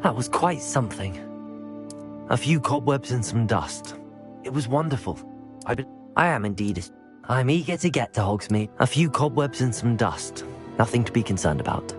That was quite something. A few cobwebs and some dust. It was wonderful. I am indeed. I'm eager to get to Hogsmeade. A few cobwebs and some dust. Nothing to be concerned about.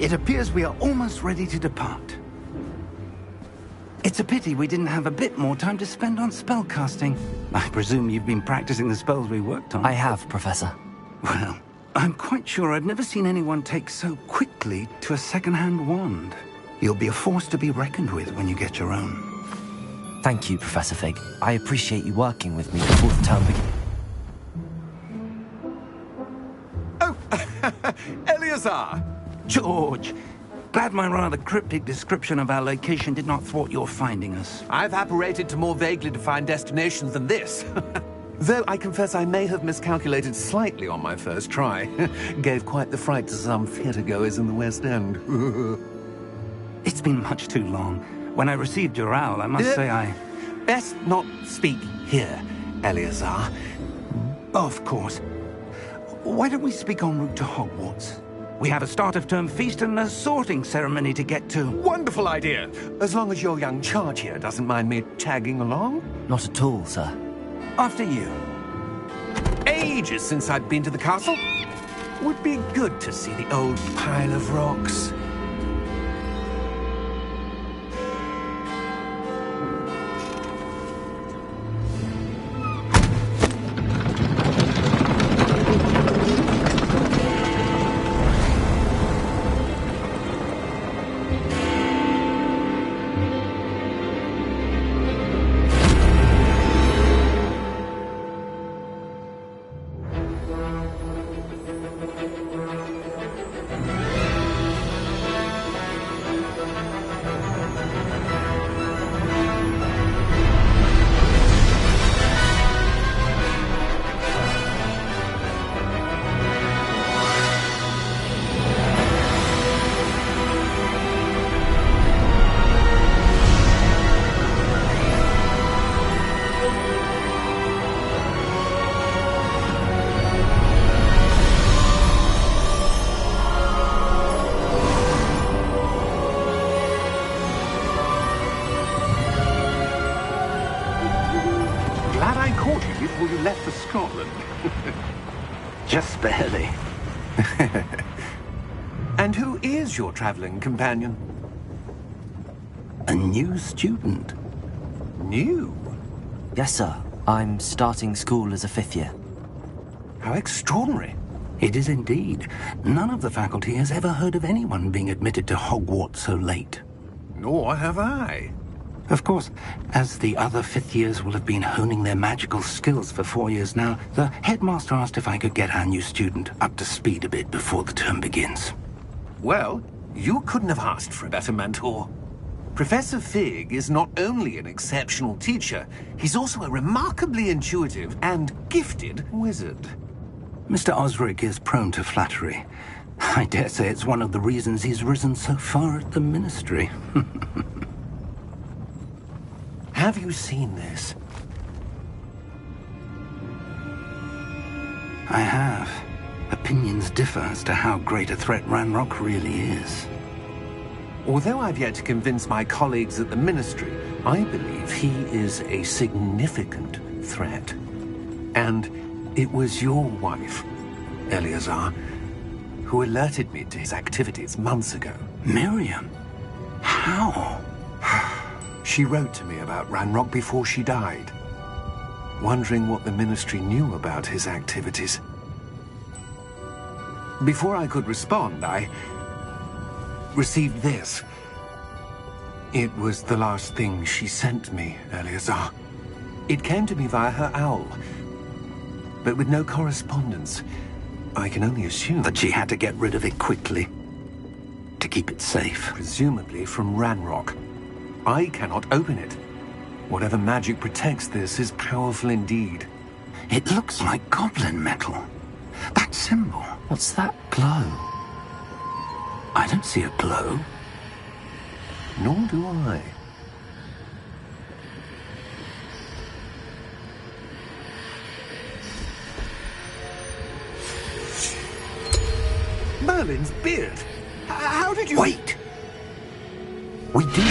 It appears we are almost ready to depart. It's a pity we didn't have a bit more time to spend on spellcasting. I presume you've been practicing the spells we worked on. I have, Professor. Well, I'm quite sure I've never seen anyone take so quickly to a second-hand wand. You'll be a force to be reckoned with when you get your own. Thank you, Professor Fig. I appreciate you working with me before the term begins. Oh, Eleazar! George, glad my rather cryptic description of our location did not thwart your finding us. I've apparated to more vaguely defined destinations than this. Though I confess I may have miscalculated slightly on my first try. Gave quite the fright to some theatre-goers in the West End. It's been much too long. When I received your owl, I must say I... Best not speak here, Eleazar. Of course. Why don't we speak en route to Hogwarts? We have a start-of-term feast and a sorting ceremony to get to. Wonderful idea! As long as your young charge here doesn't mind me tagging along. Not at all, sir. After you. Ages since I've been to the castle. Would be good to see the old pile of rocks. Before you left for Scotland. Just barely. And who is your traveling companion? A new student. New? Yes, sir. I'm starting school as a 5th year. How extraordinary. It is indeed. None of the faculty has ever heard of anyone being admitted to Hogwarts so late. Nor have I. Of course, as the other 5th years will have been honing their magical skills for 4 years now, the headmaster asked if I could get our new student up to speed a bit before the term begins. Well, you couldn't have asked for a better mentor. Professor Fig is not only an exceptional teacher, he's also a remarkably intuitive and gifted wizard. Mr. Osric is prone to flattery. I dare say it's one of the reasons he's risen so far at the Ministry. Have you seen this? I have. Opinions differ as to how great a threat Ranrock really is. Although I've yet to convince my colleagues at the Ministry, I believe he is a significant threat. And it was your wife, Eleazar, who alerted me to his activities months ago. Miriam? How? She wrote to me about Ranrock before she died, wondering what the Ministry knew about his activities. Before I could respond, I received this. It was the last thing she sent me, Eleazar. It came to me via her owl. but with no correspondence. I can only assume That she had to get rid of it quickly to keep it safe. presumably from Ranrock. I cannot open it. Whatever magic protects this is powerful indeed. It looks like goblin metal. That symbol. What's that glow? I don't see a glow. Nor do I. Merlin's beard! How did you... Wait! We do...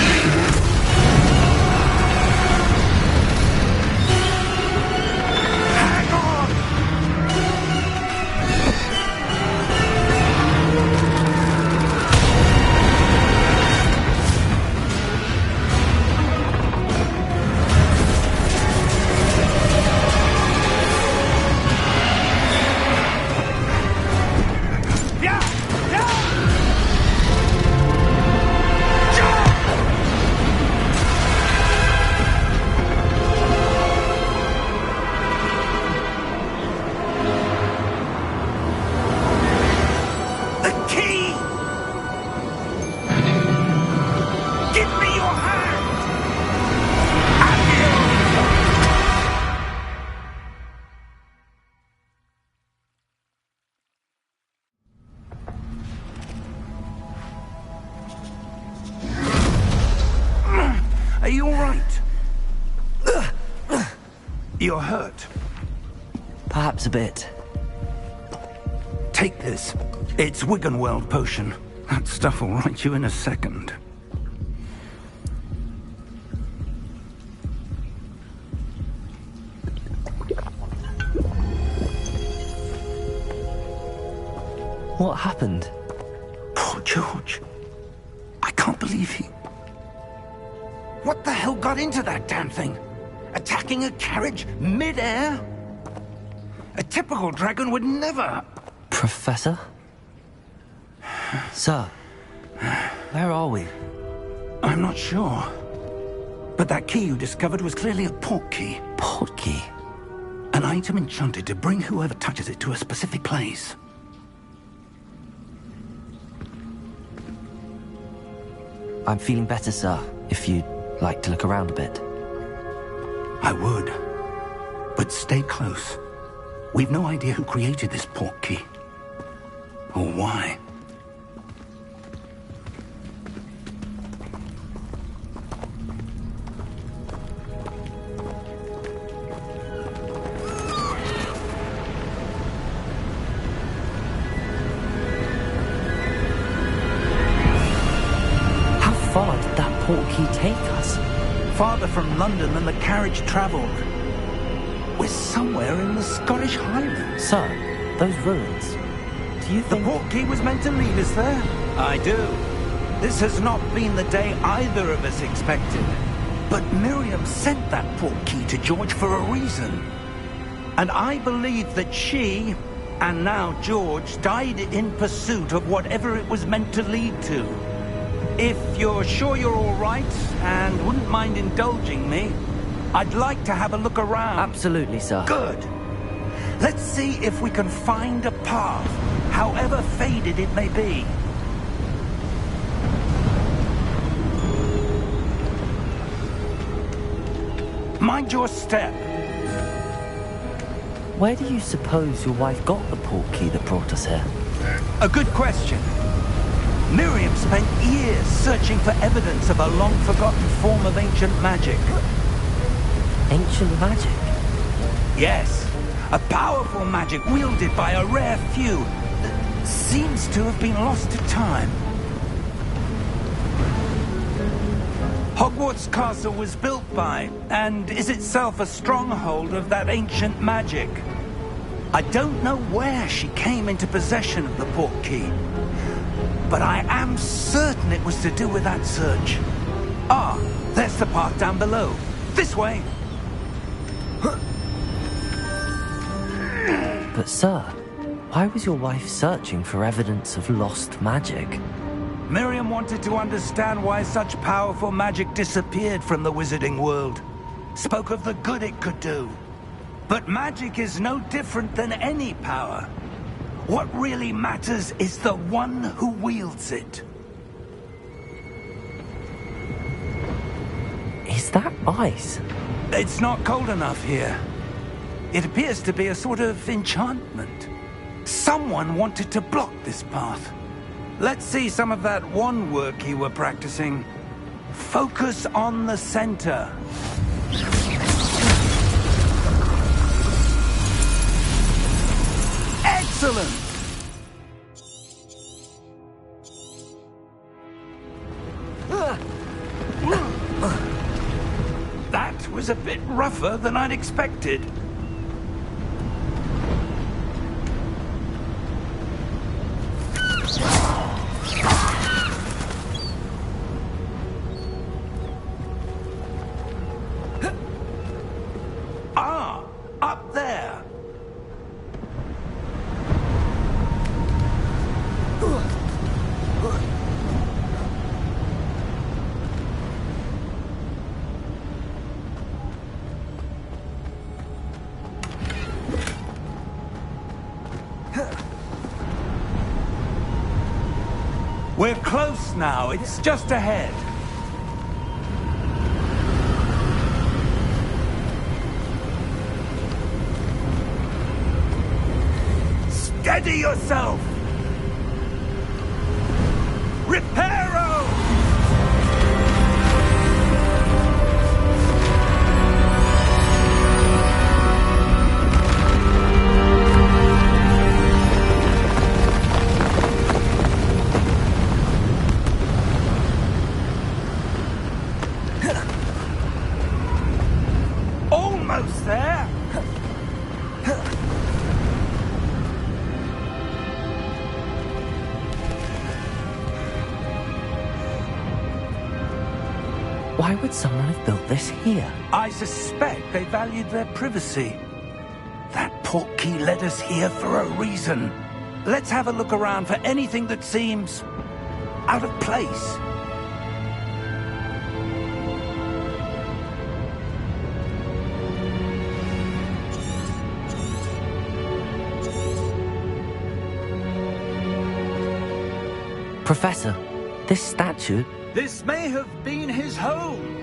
Hang on! Yeah! Yeah! The key! Give me your hand! Are you all right? You're hurt. Perhaps a bit. Take this. It's Wiggenweld potion. That stuff will right you in a second. What happened? Poor George. I can't believe he... What the hell got into that damn thing? Attacking a carriage mid-air? A typical dragon would never... Professor? Sir, where are we? I'm not sure. But that key you discovered was clearly a port key. Portkey? An item enchanted to bring whoever touches it to a specific place. I'm feeling better, sir, if you'd like to look around a bit. I would. But stay close. We've no idea who created this port key. Or why. How far did that portkey take us? Farther from London than the carriage travelled. We're somewhere in the Scottish Highlands. Sir, those ruins. Do you The think... port key was meant to lead us there? I do. This has not been the day either of us expected. But Miriam sent that port key to George for a reason. And I believe that she, and now George, died in pursuit of whatever it was meant to lead to. If you're sure you're all right, and wouldn't mind indulging me, I'd like to have a look around. Absolutely, sir. Good. Let's see if we can find a path, however faded it may be. Mind your step. Where do you suppose your wife got the portkey that brought us here? A good question. Miriam spent years searching for evidence of a long-forgotten form of ancient magic. Ancient magic? Yes, a powerful magic wielded by a rare few that seems to have been lost to time. Hogwarts Castle was built by, and is itself a stronghold of that ancient magic. I don't know where she came into possession of the portkey, but I am certain it was to do with that search. Ah, there's the path down below. This way. But sir, why was your wife searching for evidence of lost magic? Miriam wanted to understand why such powerful magic disappeared from the wizarding world. Spoke of the good it could do. But magic is no different than any power. What really matters is the one who wields it. Is that ice? It's not cold enough here. It appears to be a sort of enchantment. Someone wanted to block this path. Let's see some of that wand work you were practicing. Focus on the center. Excellent! That was a bit rougher than I'd expected. Ah, up there. We're close now. It's just ahead. Steady yourself! Reparo! Almost there! Why would someone have built this here? I suspect they valued their privacy. That portkey led us here for a reason. Let's have a look around for anything that seems out of place. Professor, this statue... This may have been his home.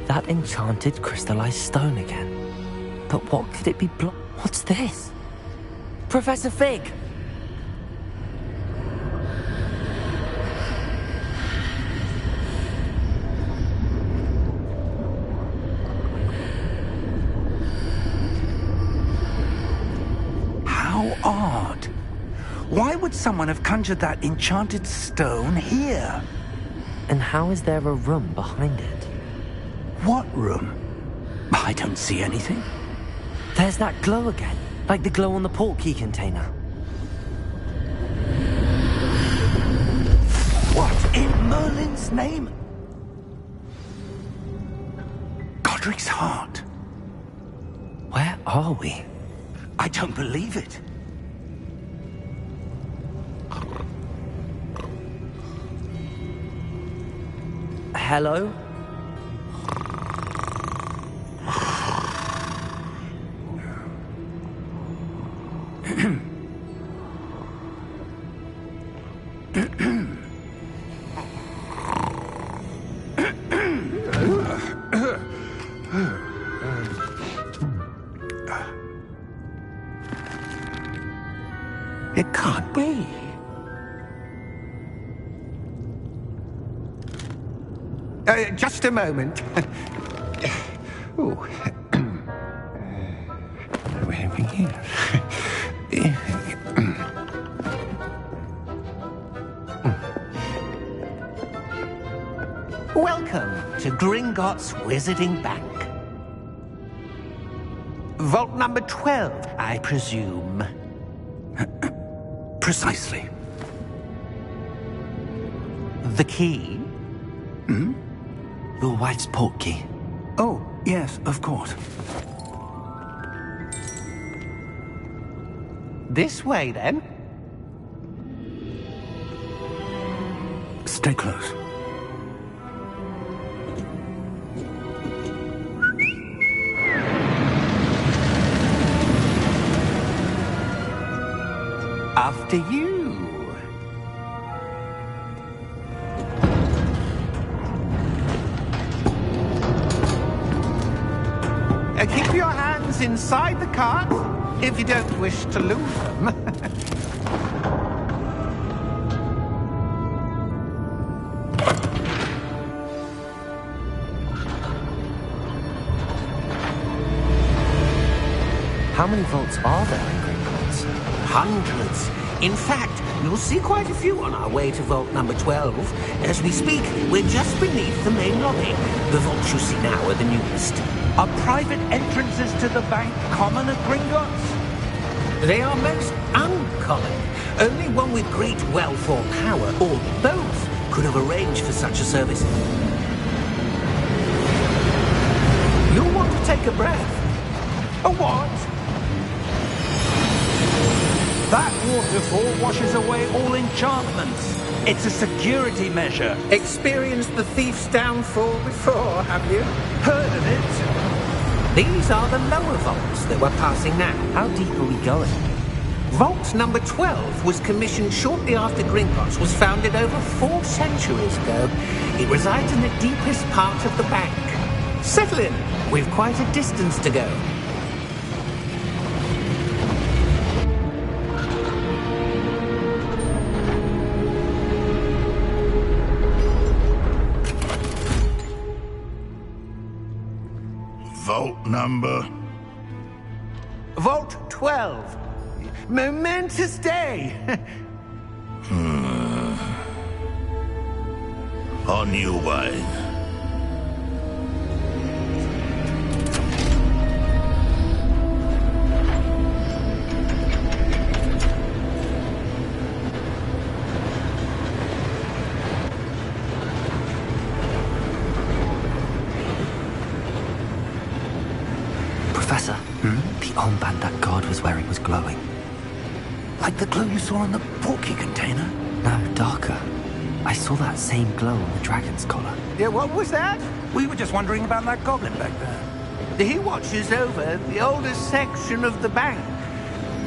That enchanted crystallized stone again. But what could it be What's this? Professor Fig! How odd. Why would someone have conjured that enchanted stone here? And how is there a room behind it? What room? I don't see anything. There's that glow again, like the glow on the portkey container. What in Merlin's name? Godric's heart. Where are we? I don't believe it. Hello? It can't be. Just a moment. Oh. Where are we here? Welcome to Gringotts Wizarding Bank. Vault number 12, I presume. Precisely. The key? Your wife's portkey. Oh, yes, of course. This way, then. Stay close. After you. Keep your hands inside the cart if you don't wish to lose them. How many vaults are there in Gringotts? Hundreds. In fact, you'll see quite a few on our way to vault number 12. As we speak, we're just beneath the main lobby. The vaults you see now are the newest. Are private entrances to the bank common at Gringotts? They are most uncommon. Only one with great wealth or power, or both, could have arranged for such a service. You'll want to take a breath. A what? That waterfall washes away all enchantments. It's a security measure. Experienced the thief's downfall before, have you? Heard of it? These are the lower vaults that we're passing now. How deep are we going? Vault number 12 was commissioned shortly after Gringotts was founded over 4 centuries ago. It resides in the deepest part of the bank. Settle in. We've quite a distance to go. Vault number? Vault 12. Momentous day. On your way. Professor, the armband that guard was wearing was glowing. Like the glow you saw on the portkey container? No, darker. I saw that same glow on the dragon's collar. Yeah, what was that? We were just wondering about that goblin back there. He watches over the oldest section of the bank.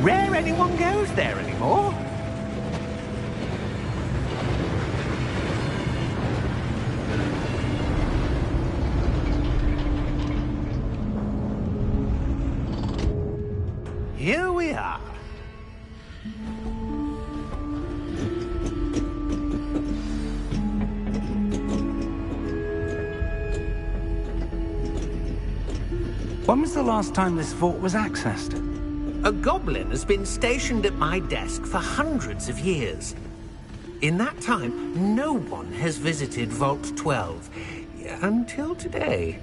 Rare anyone goes there anymore. Here we are. When was the last time this vault was accessed? A goblin has been stationed at my desk for hundreds of years. In that time, no one has visited Vault 12. Until today.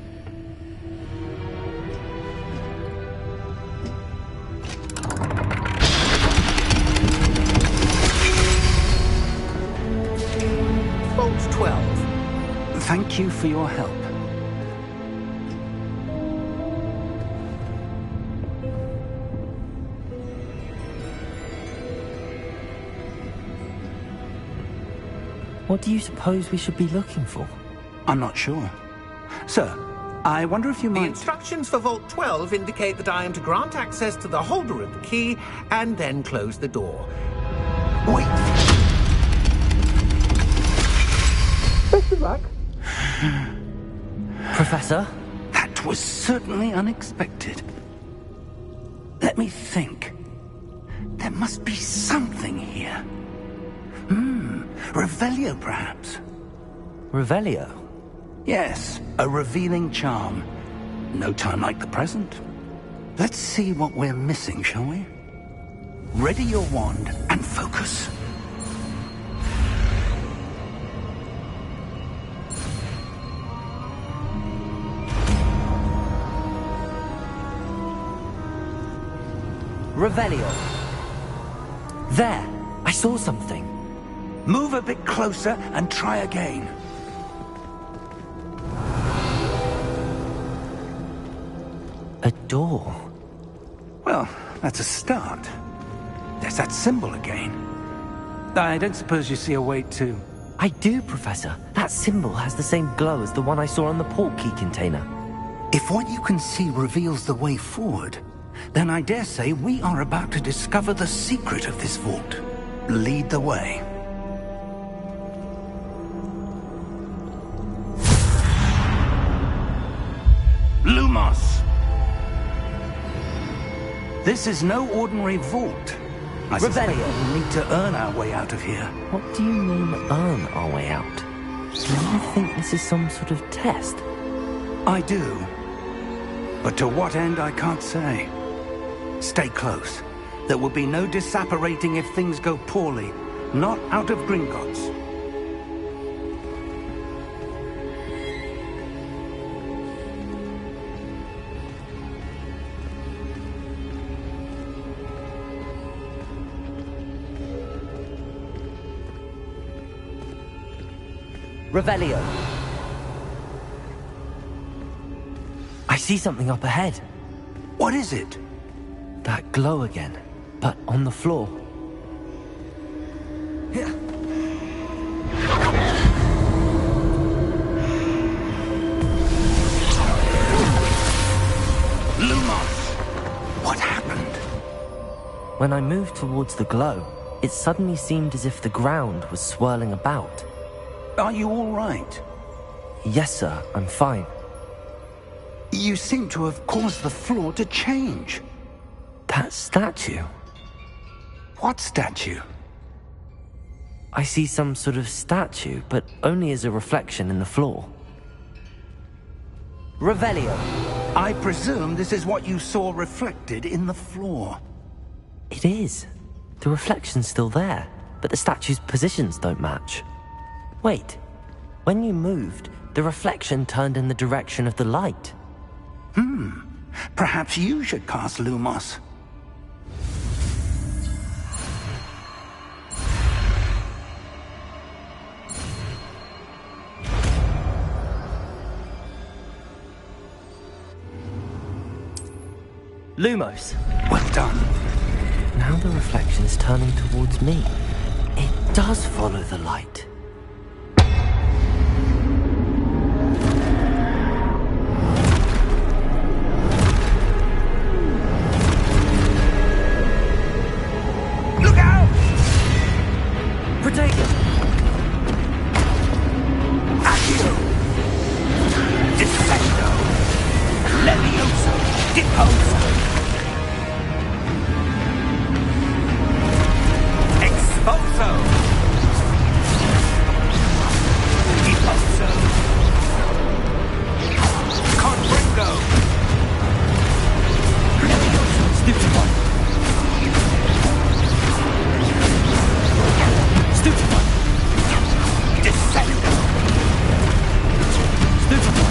Vault 12. Thank you for your help. What do you suppose we should be looking for? I'm not sure. Sir, I wonder if you The might... instructions for Vault 12 indicate that I am to grant access to the holder of the key and then close the door. Wait! Best of luck. Professor? That was certainly unexpected. Let me think. There must be something here. Revelio, perhaps? Revelio? Yes, a revealing charm. No time like the present. Let's see what we're missing, shall we? Ready your wand and focus. Revelio. There! I saw something. Move a bit closer and try again. A door. Well, that's a start. There's that symbol again. I don't suppose you see a way to I do, Professor. That symbol has the same glow as the one I saw on the port key container. If what you can see reveals the way forward, then I dare say we are about to discover the secret of this vault. Lead the way. Lumos! This is no ordinary vault. I suspect Revelio. we need to earn our way out of here. What do you mean, earn our way out? Do you think this is some sort of test? I do. But to what end, I can't say. Stay close. There will be no disapparating if things go poorly. Not out of Gringotts. Revelio. I see something up ahead. What is it? That glow again, but on the floor. Lumos! What happened? When I moved towards the glow, it suddenly seemed as if the ground was swirling about. Are you all right? Yes, sir, I'm fine. You seem to have caused the floor to change. That statue? What statue? I see some sort of statue, but only as a reflection in the floor. Revelio. I presume this is what you saw reflected in the floor. It is. The reflection's still there, but the statue's positions don't match. Wait. When you moved, the reflection turned in the direction of the light. Perhaps you should cast Lumos. Lumos. Well done. Now the reflection's turning towards me. It does follow the light. Look out! Protego! Accio! Defendo! Levioso! Deposo! Exposo! Deposo! Confringo! Levioso! Stupefy! Stupefy! Descendo! Stupefy!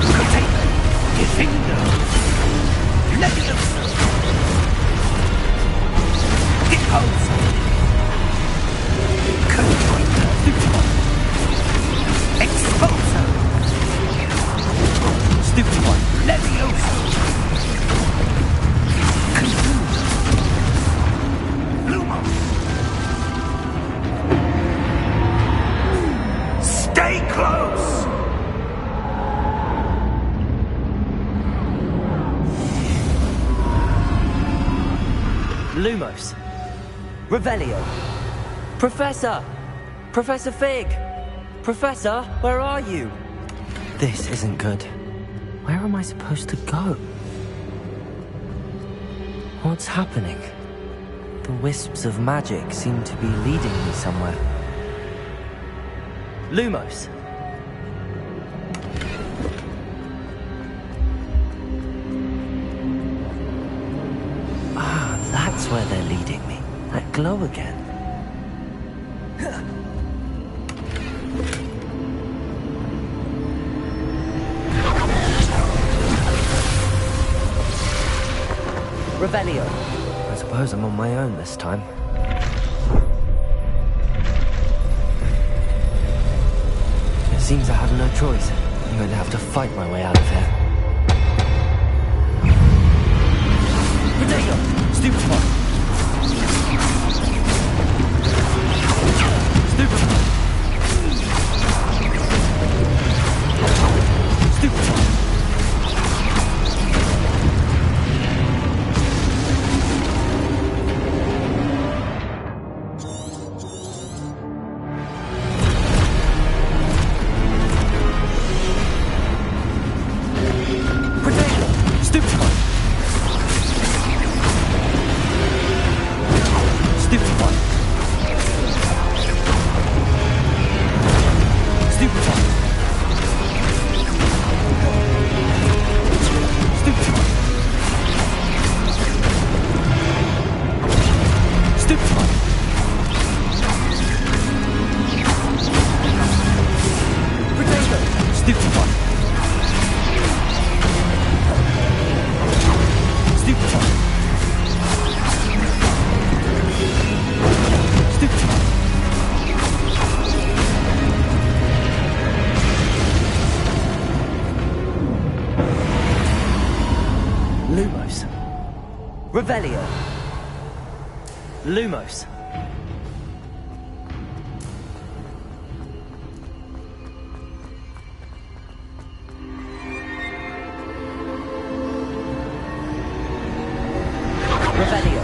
Potato! Defendo! Levioso! Deposo! Confringo! Exposo! Stupefy! Levioso! Confuso! Lumos! Stay close! Lumos. Revelio. Professor! Professor Fig! Professor, where are you? This isn't good. Where am I supposed to go? What's happening? The wisps of magic seem to be leading me somewhere. Lumos. Ah, that's where they're leading me. That glow again. Revelio. I suppose I'm on my own this time. It seems I have no choice. I'm going to have to fight my way out of here. Protego! Stupefy! Revelio. Lumos. Revelio.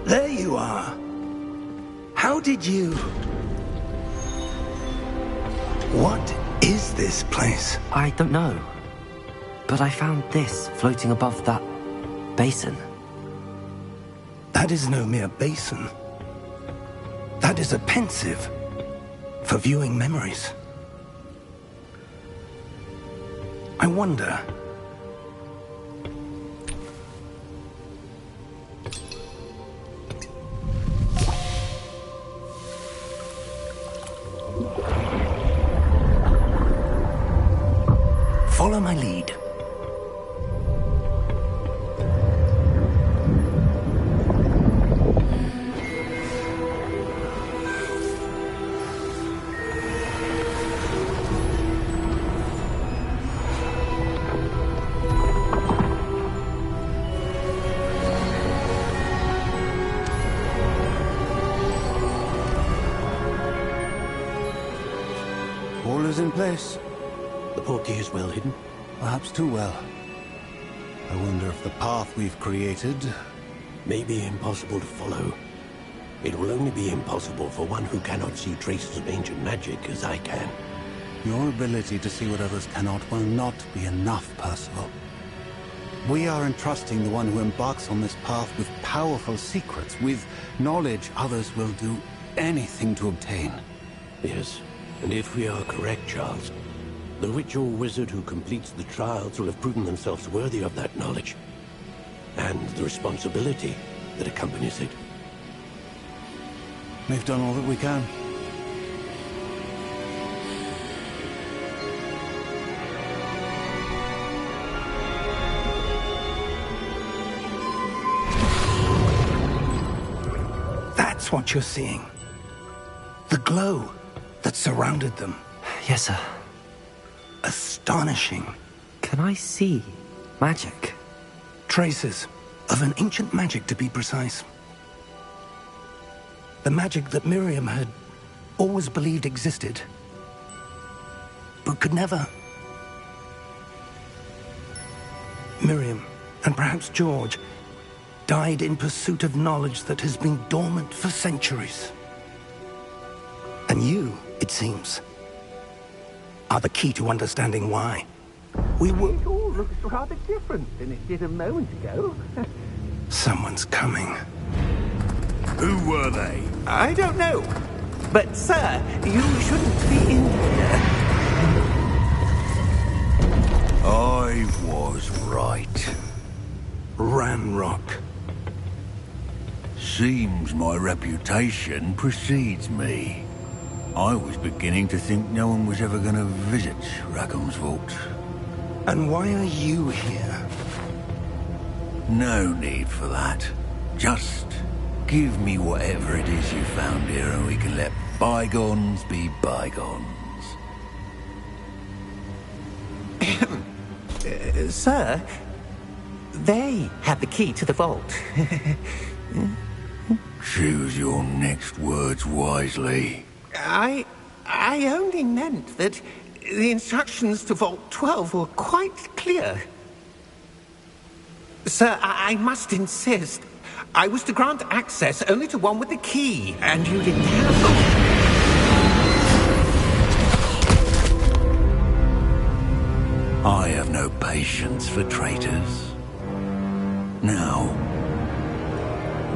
There you are. How did you... What is this place? I don't know. But I found this floating above that basin. That is no mere basin. That is a pensive for viewing memories. I wonder... Follow my lead. All is in place. The portkey is well hidden. Perhaps too well. I wonder if the path we've created... May be impossible to follow. It will only be impossible for one who cannot see traces of ancient magic as I can. Your ability to see what others cannot will not be enough, Percival. We are entrusting the one who embarks on this path with powerful secrets, with knowledge others will do anything to obtain. Yes, and if we are correct, Charles, the witch or wizard who completes the trials will have proven themselves worthy of that knowledge. And the responsibility that accompanies it. We've done all that we can. That's what you're seeing. The glow that surrounded them. Yes, sir. Astonishing. Can I see magic? Traces of an ancient magic, to be precise. The magic that Miriam had always believed existed, but could never. Miriam, and perhaps George, died in pursuit of knowledge that has been dormant for centuries. And you, it seems, are the key to understanding why. It all looks rather different than it did a moment ago. Someone's coming. Who were they? I don't know. But, sir, you shouldn't be in here. I was right. Ranrock. Seems my reputation precedes me. I was beginning to think no one was ever going to visit Rackham's vault. And why are you here? No need for that. Just give me whatever it is you found here and we can let bygones be bygones. Sir, they have the key to the vault. Choose your next words wisely. I only meant that the instructions to Vault 12 were quite clear. Sir, I must insist. I was to grant access only to one with the key, and you didn't have them. I have no patience for traitors. Now,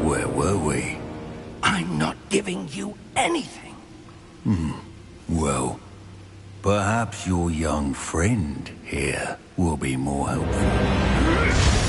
where were we? I'm not giving you anything. Well, perhaps your young friend here will be more helpful.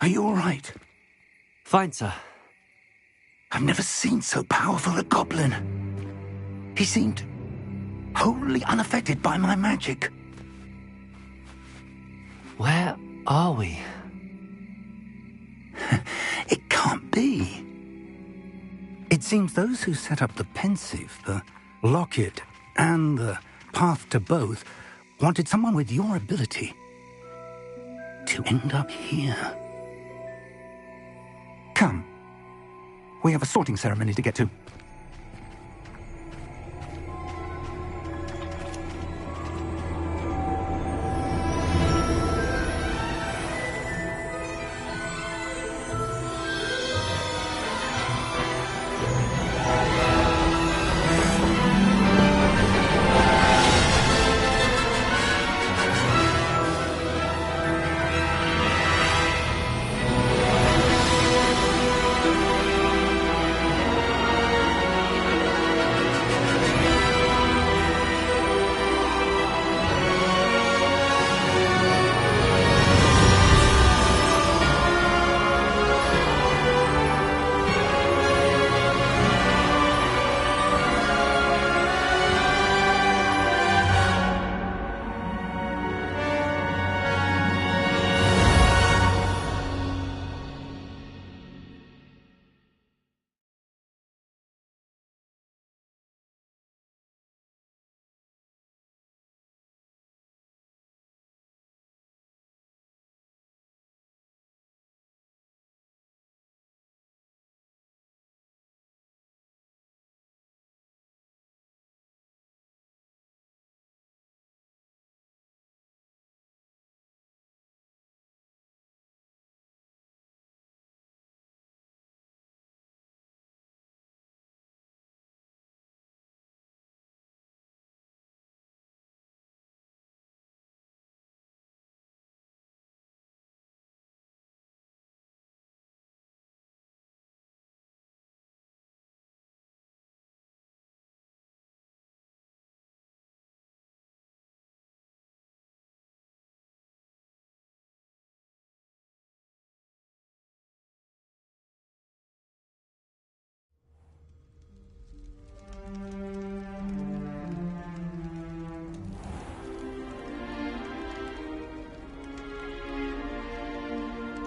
Are you all right? Fine, sir. I've never seen so powerful a goblin. He seemed wholly unaffected by my magic. Where are we? It can't be. It seems those who set up the pensive, the locket, and the path to both wanted someone with your ability to end up here. Come. We have a sorting ceremony to get to.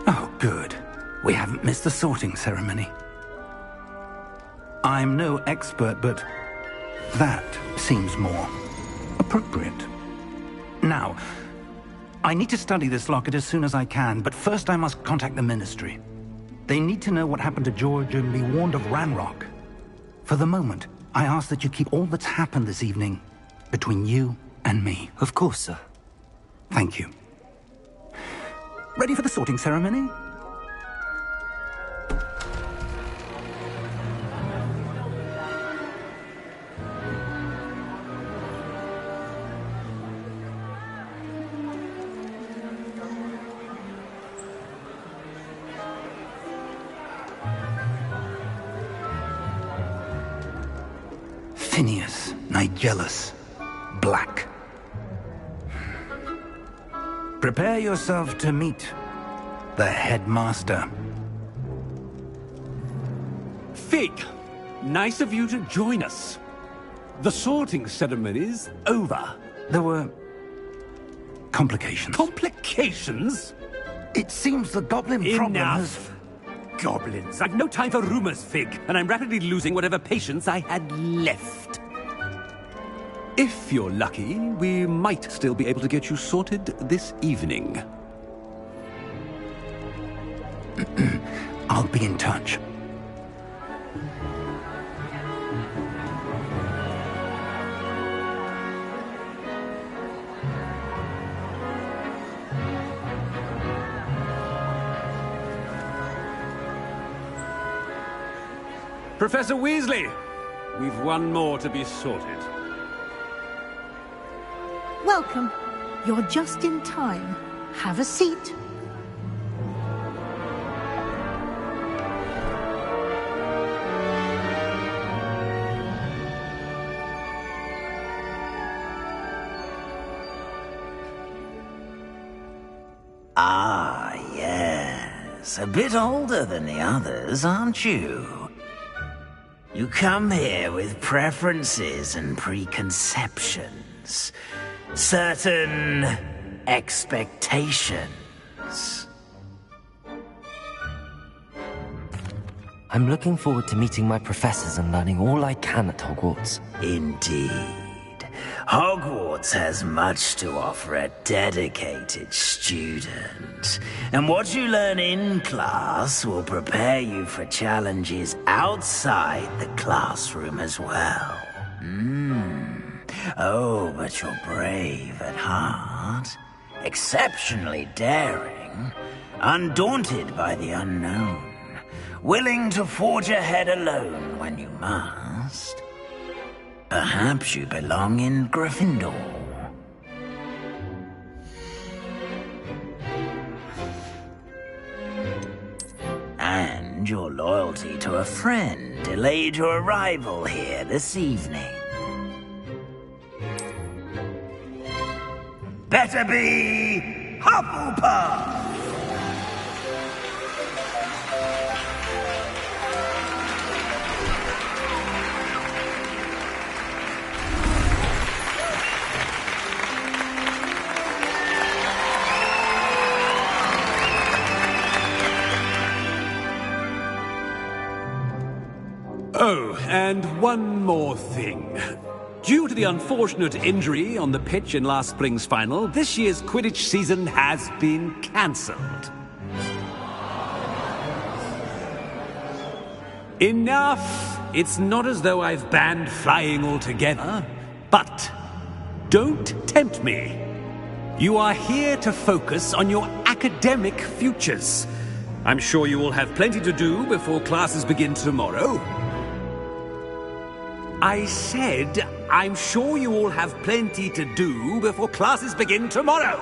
Oh, good. We haven't missed the sorting ceremony. I'm no expert, but that seems more appropriate. Now, I need to study this locket as soon as I can, but first I must contact the Ministry. They need to know what happened to George and be warned of Ranrock. For the moment, I ask that you keep all that's happened this evening between you and me. Of course, sir. Thank you. Ready for the sorting ceremony? Phineas, Nigellus, Black. Prepare yourself to meet the headmaster. Fig, nice of you to join us. The sorting ceremony's over. There were complications. Complications? It seems the goblin problem has... Enough! Goblins. I've no time for rumors, Fig, and I'm rapidly losing whatever patience I had left. If you're lucky, we might still be able to get you sorted this evening. I'll be in touch. Professor Weasley, we've one more to be sorted. Welcome. You're just in time. Have a seat. Ah, yes. A bit older than the others, aren't you? You come here with preferences and preconceptions. Certain expectations. I'm looking forward to meeting my professors and learning all I can at Hogwarts. Indeed. Hogwarts has much to offer a dedicated student. And what you learn in class will prepare you for challenges outside the classroom as well. Oh, but you're brave at heart. Exceptionally daring. Undaunted by the unknown. Willing to forge ahead alone when you must. Perhaps you belong in Gryffindor. And your loyalty to a friend delayed your arrival here this evening. Better be Hufflepuff! Oh, and one more thing. Due to the unfortunate injury on the pitch in last spring's final, this year's Quidditch season has been cancelled. Enough! It's not as though I've banned flying altogether, but don't tempt me. You are here to focus on your academic futures. I'm sure you will have plenty to do before classes begin tomorrow. I said, I'm sure you all have plenty to do before classes begin tomorrow.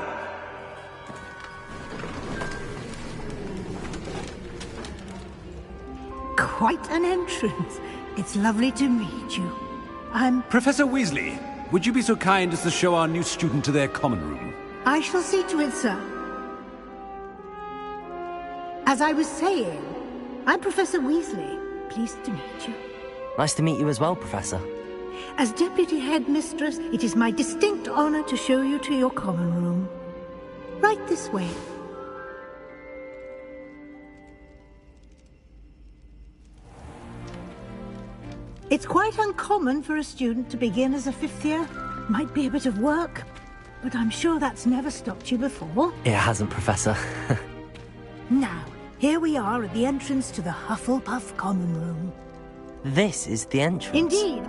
Quite an entrance. It's lovely to meet you. Professor Weasley, would you be so kind as to show our new student to their common room? I shall see to it, sir. As I was saying, I'm Professor Weasley. Pleased to meet you. Nice to meet you as well, Professor. As Deputy Headmistress, it is my distinct honor to show you to your common room. Right this way. It's quite uncommon for a student to begin as a fifth year. Might be a bit of work, but I'm sure that's never stopped you before. It hasn't, Professor. Now, here we are at the entrance to the Hufflepuff common room. This is the entrance. Indeed.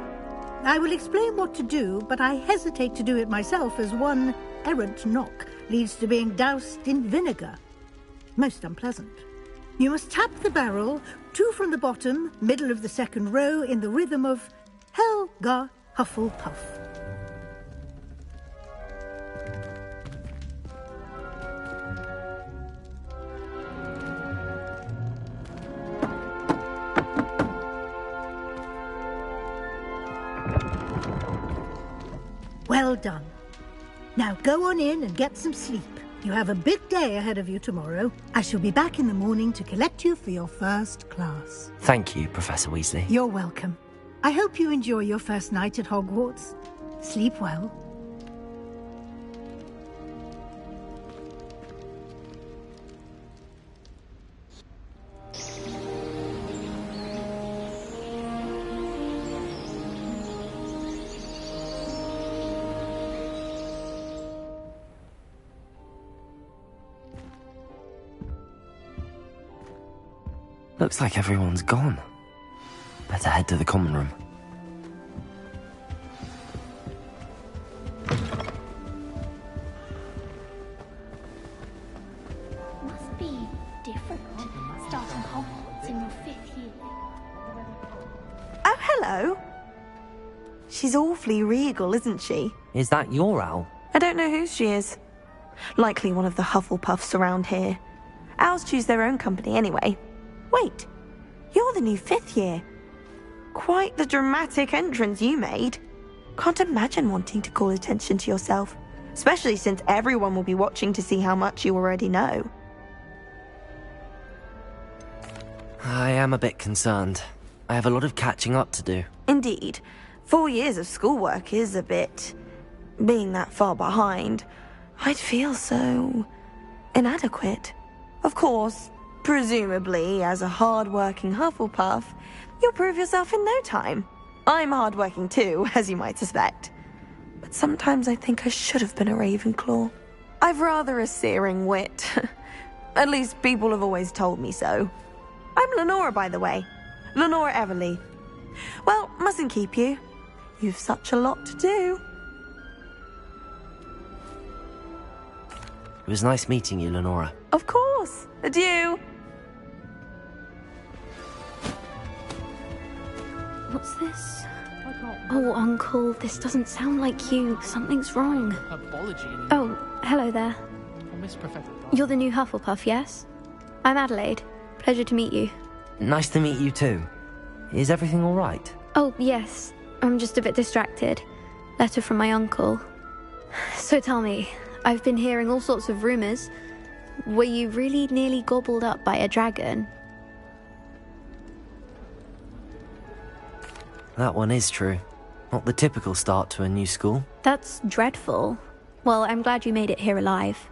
I will explain what to do, but I hesitate to do it myself as one errant knock leads to being doused in vinegar. Most unpleasant. You must tap the barrel, 2 from the bottom, middle of the second row, in the rhythm of Helga Hufflepuff. Well done. Now go on in and get some sleep. You have a big day ahead of you tomorrow. I shall be back in the morning to collect you for your first class. Thank you, Professor Weasley. You're welcome. I hope you enjoy your first night at Hogwarts. Sleep well. Looks like everyone's gone. Better head to the common room. Must be different, starting Hogwarts in your 5th year. Oh, hello. She's awfully regal, isn't she? Is that your owl? I don't know who she is. Likely one of the Hufflepuffs around here. Owls choose their own company anyway. Wait, you're the new 5th year. Quite the dramatic entrance you made. Can't imagine wanting to call attention to yourself, especially since everyone will be watching to see how much you already know. I am a bit concerned. I have a lot of catching up to do. Indeed. 4 years of schoolwork is a bit... Being that far behind, I'd feel so... inadequate. Of course, presumably, as a hard-working Hufflepuff, you'll prove yourself in no time. I'm hard-working too, as you might suspect. But sometimes I think I should have been a Ravenclaw. I've rather a searing wit. At least people have always told me so. I'm Lenora, by the way. Lenora Everly. Well, mustn't keep you. You've such a lot to do. It was nice meeting you, Lenora. Of course. Adieu. What's this? Oh, Uncle, this doesn't sound like you. Something's wrong. Oh, hello there. You're the new Hufflepuff, yes? I'm Adelaide. Pleasure to meet you. Nice to meet you too. Is everything all right? Oh, yes. I'm just a bit distracted. Letter from my uncle. So tell me, I've been hearing all sorts of rumours. Were you really nearly gobbled up by a dragon? That one is true. Not the typical start to a new school. That's dreadful. Well, I'm glad you made it here alive.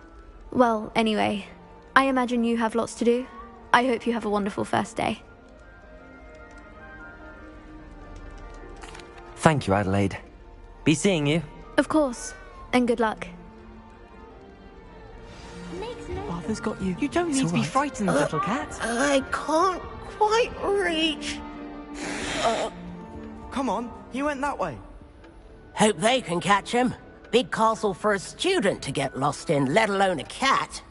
Well, anyway, I imagine you have lots to do. I hope you have a wonderful first day. Thank you, Adelaide. Be seeing you. Of course, and good luck. Arthur's got you. You don't need to be frightened, little cat. I can't quite reach. Come on, he went that way. Hope they can catch him. Big castle for a student to get lost in, let alone a cat.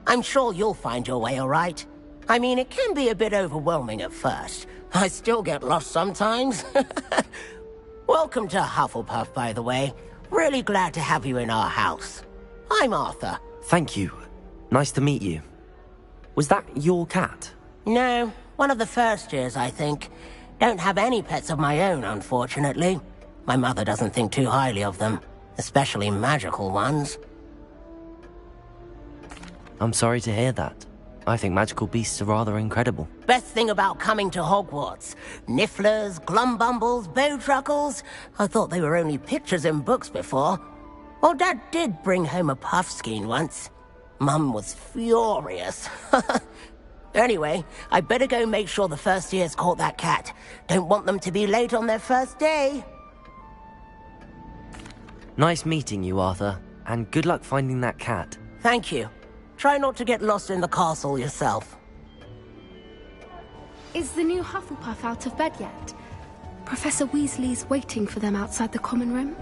I'm sure you'll find your way all right. I mean, it can be a bit overwhelming at first. I still get lost sometimes. Welcome to Hufflepuff, by the way. Really glad to have you in our house. I'm Arthur. Thank you. Nice to meet you. Was that your cat? No, one of the first years, I think. Don't have any pets of my own, unfortunately. My mother doesn't think too highly of them, especially magical ones. I'm sorry to hear that. I think magical beasts are rather incredible. Best thing about coming to Hogwarts. Nifflers, Glumbumbles, Bowtruckles. I thought they were only pictures in books before. Well, Dad did bring home a Puffskein once. Mum was furious. Anyway, I better go make sure the first years caught that cat. Don't want them to be late on their first day. Nice meeting you, Arthur. And good luck finding that cat. Thank you. Try not to get lost in the castle yourself. Is the new Hufflepuff out of bed yet? Professor Weasley's waiting for them outside the common room.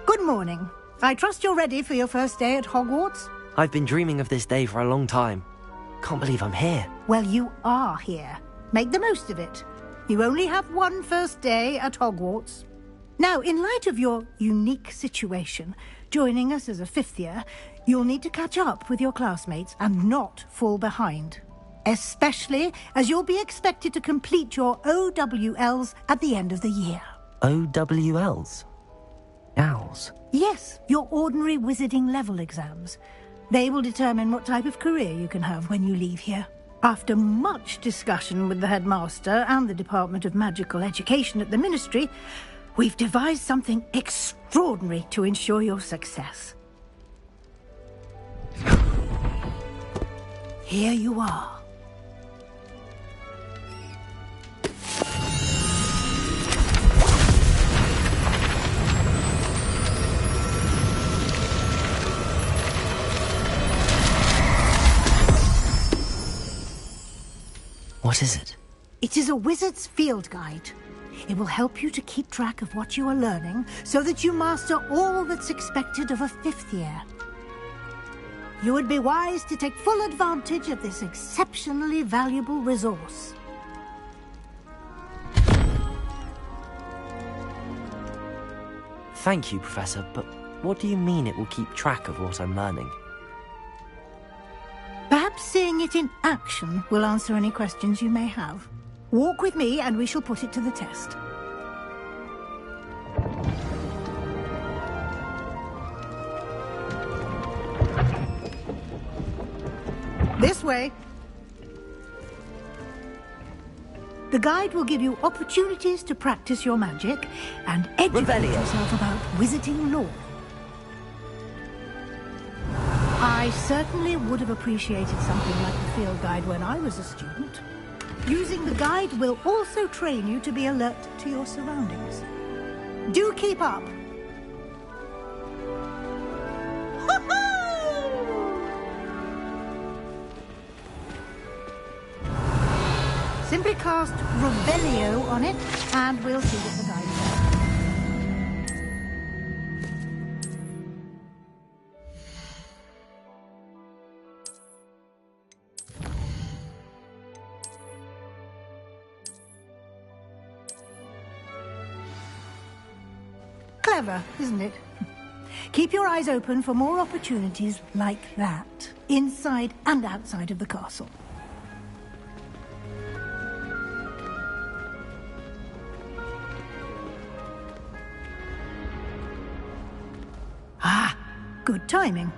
Good morning. I trust you're ready for your first day at Hogwarts? I've been dreaming of this day for a long time. Can't believe I'm here. Well, you are here. Make the most of it. You only have one first day at Hogwarts. Now, in light of your unique situation, joining us as a 5th year, you'll need to catch up with your classmates and not fall behind. especially as you'll be expected to complete your OWLs at the end of the year. OWLs? Owls? Yes, your ordinary wizarding level exams. They will determine what type of career you can have when you leave here. After much discussion with the headmaster and the Department of Magical Education at the Ministry, we've devised something extraordinary to ensure your success. Here you are. What is it? It is a wizard's field guide. It will help you to keep track of what you are learning so that you master all that's expected of a 5th year. You would be wise to take full advantage of this exceptionally valuable resource. Thank you, Professor, but what do you mean it will keep track of what I'm learning? Perhaps seeing it in action will answer any questions you may have. Walk with me and we shall put it to the test. This way. The guide will give you opportunities to practice your magic and educate yourself about wizarding lore. I certainly would have appreciated something like the field guide when I was a student. Using the guide will also train you to be alert to your surroundings. Do keep up. Simply cast Revelio on it, and we'll see what the guide says. Clever, isn't it? Keep your eyes open for more opportunities like that, inside and outside of the castle. Ah, good timing.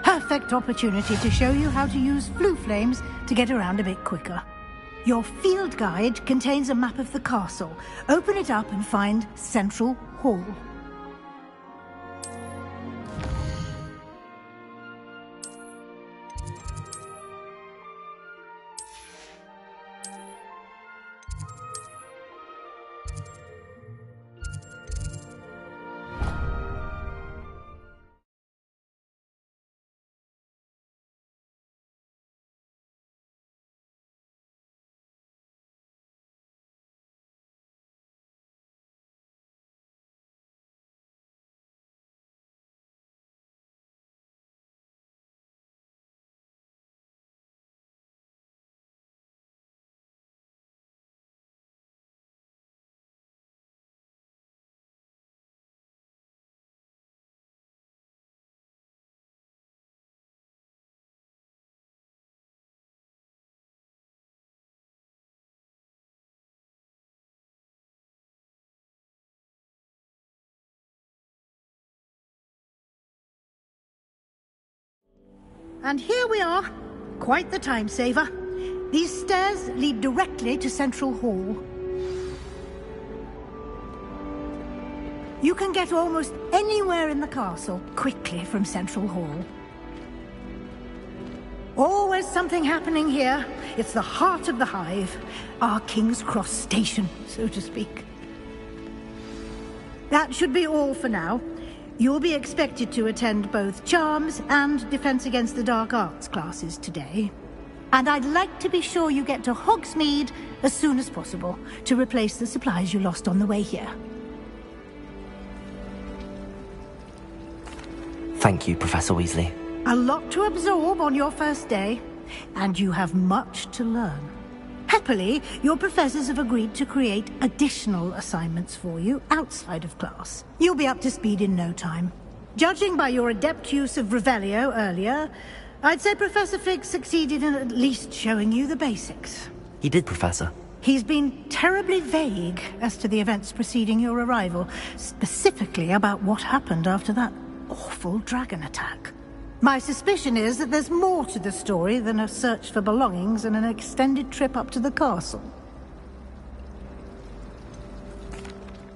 Perfect opportunity to show you how to use flue flames to get around a bit quicker. Your field guide contains a map of the castle. Open it up and find Central Hall. And here we are. Quite the time saver. These stairs lead directly to Central Hall. You can get almost anywhere in the castle quickly from Central Hall. Always something happening here. It's the heart of the hive. Our King's Cross station, so to speak. That should be all for now. You'll be expected to attend both Charms and Defense Against the Dark Arts classes today. And I'd like to be sure you get to Hogsmeade as soon as possible to replace the supplies you lost on the way here. Thank you, Professor Weasley. A lot to absorb on your first day, and you have much to learn. Happily, your professors have agreed to create additional assignments for you outside of class. You'll be up to speed in no time. Judging by your adept use of Revelio earlier, I'd say Professor Fig succeeded in at least showing you the basics. He did, Professor. He's been terribly vague as to the events preceding your arrival, specifically about what happened after that awful dragon attack. My suspicion is that there's more to the story than a search for belongings and an extended trip up to the castle.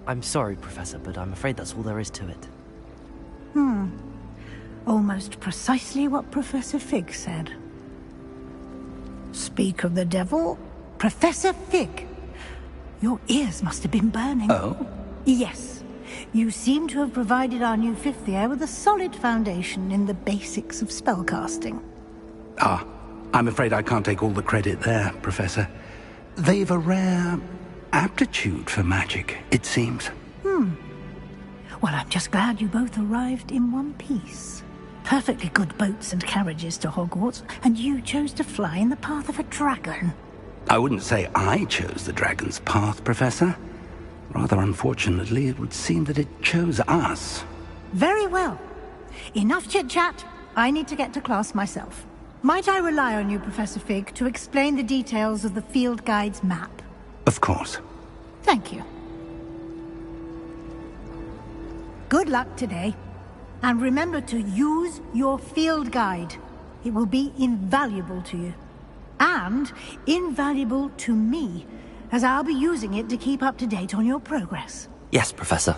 I'm sorry, Professor, but I'm afraid that's all there is to it. Almost precisely what Professor Fig said. Speak of the devil, Professor Fig. Your ears must have been burning. Oh? Yes. You seem to have provided our new fifth year with a solid foundation in the basics of spellcasting. Ah, I'm afraid I can't take all the credit there, Professor. They've a rare aptitude for magic, it seems. Well, I'm just glad you both arrived in one piece. Perfectly good boats and carriages to Hogwarts, and you chose to fly in the path of a dragon. I wouldn't say I chose the dragon's path, Professor. Rather unfortunately, it would seem that it chose us. Very well. Enough chit-chat. I need to get to class myself. Might I rely on you, Professor Fig, to explain the details of the field guide's map? Of course. Thank you. Good luck today. And remember to use your field guide. It will be invaluable to you. And invaluable to me, as I'll be using it to keep up to date on your progress. Yes, Professor.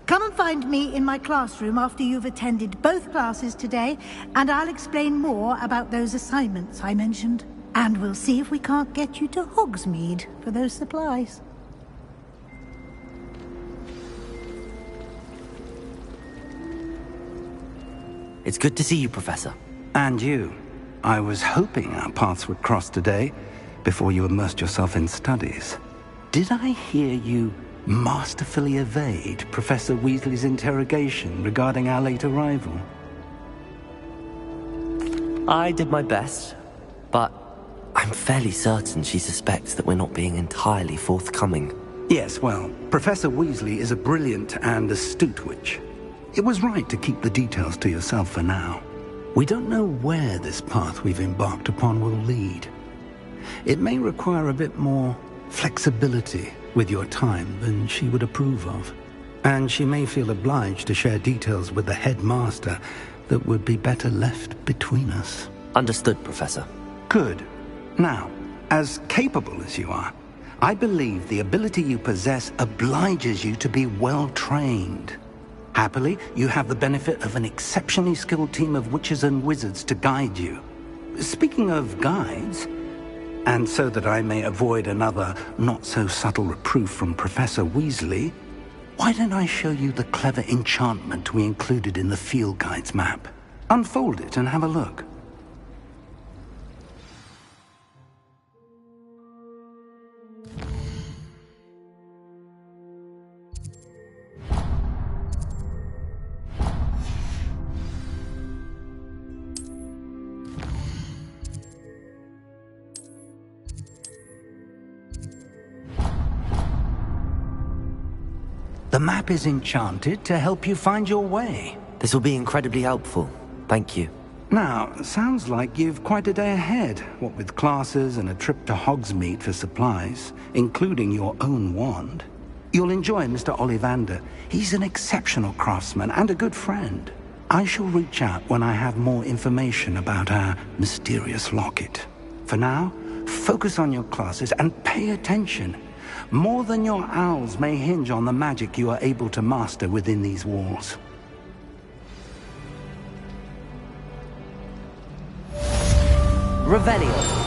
Come and find me in my classroom after you've attended both classes today, and I'll explain more about those assignments I mentioned. And we'll see if we can't get you to Hogsmeade for those supplies. It's good to see you, Professor. And you. I was hoping our paths would cross today, before you immersed yourself in studies. Did I hear you masterfully evade Professor Weasley's interrogation regarding our late arrival? I did my best, but I'm fairly certain she suspects that we're not being entirely forthcoming. Yes, well, Professor Weasley is a brilliant and astute witch. It was right to keep the details to yourself for now. We don't know where this path we've embarked upon will lead. It may require a bit more flexibility with your time than she would approve of. And she may feel obliged to share details with the headmaster that would be better left between us. Understood, Professor. Good. Now, as capable as you are, I believe the ability you possess obliges you to be well trained. Happily, you have the benefit of an exceptionally skilled team of witches and wizards to guide you. Speaking of guides, and so that I may avoid another not-so-subtle reproof from Professor Weasley, why don't I show you the clever enchantment we included in the field guide's map? Unfold it and have a look. The map is enchanted to help you find your way. This will be incredibly helpful. Thank you. Now, sounds like you've quite a day ahead, what with classes and a trip to Hogsmeade for supplies, including your own wand. You'll enjoy Mr. Ollivander. He's an exceptional craftsman and a good friend. I shall reach out when I have more information about our mysterious locket. For now, focus on your classes and pay attention. More than your owls may hinge on the magic you are able to master within these walls. Revelio.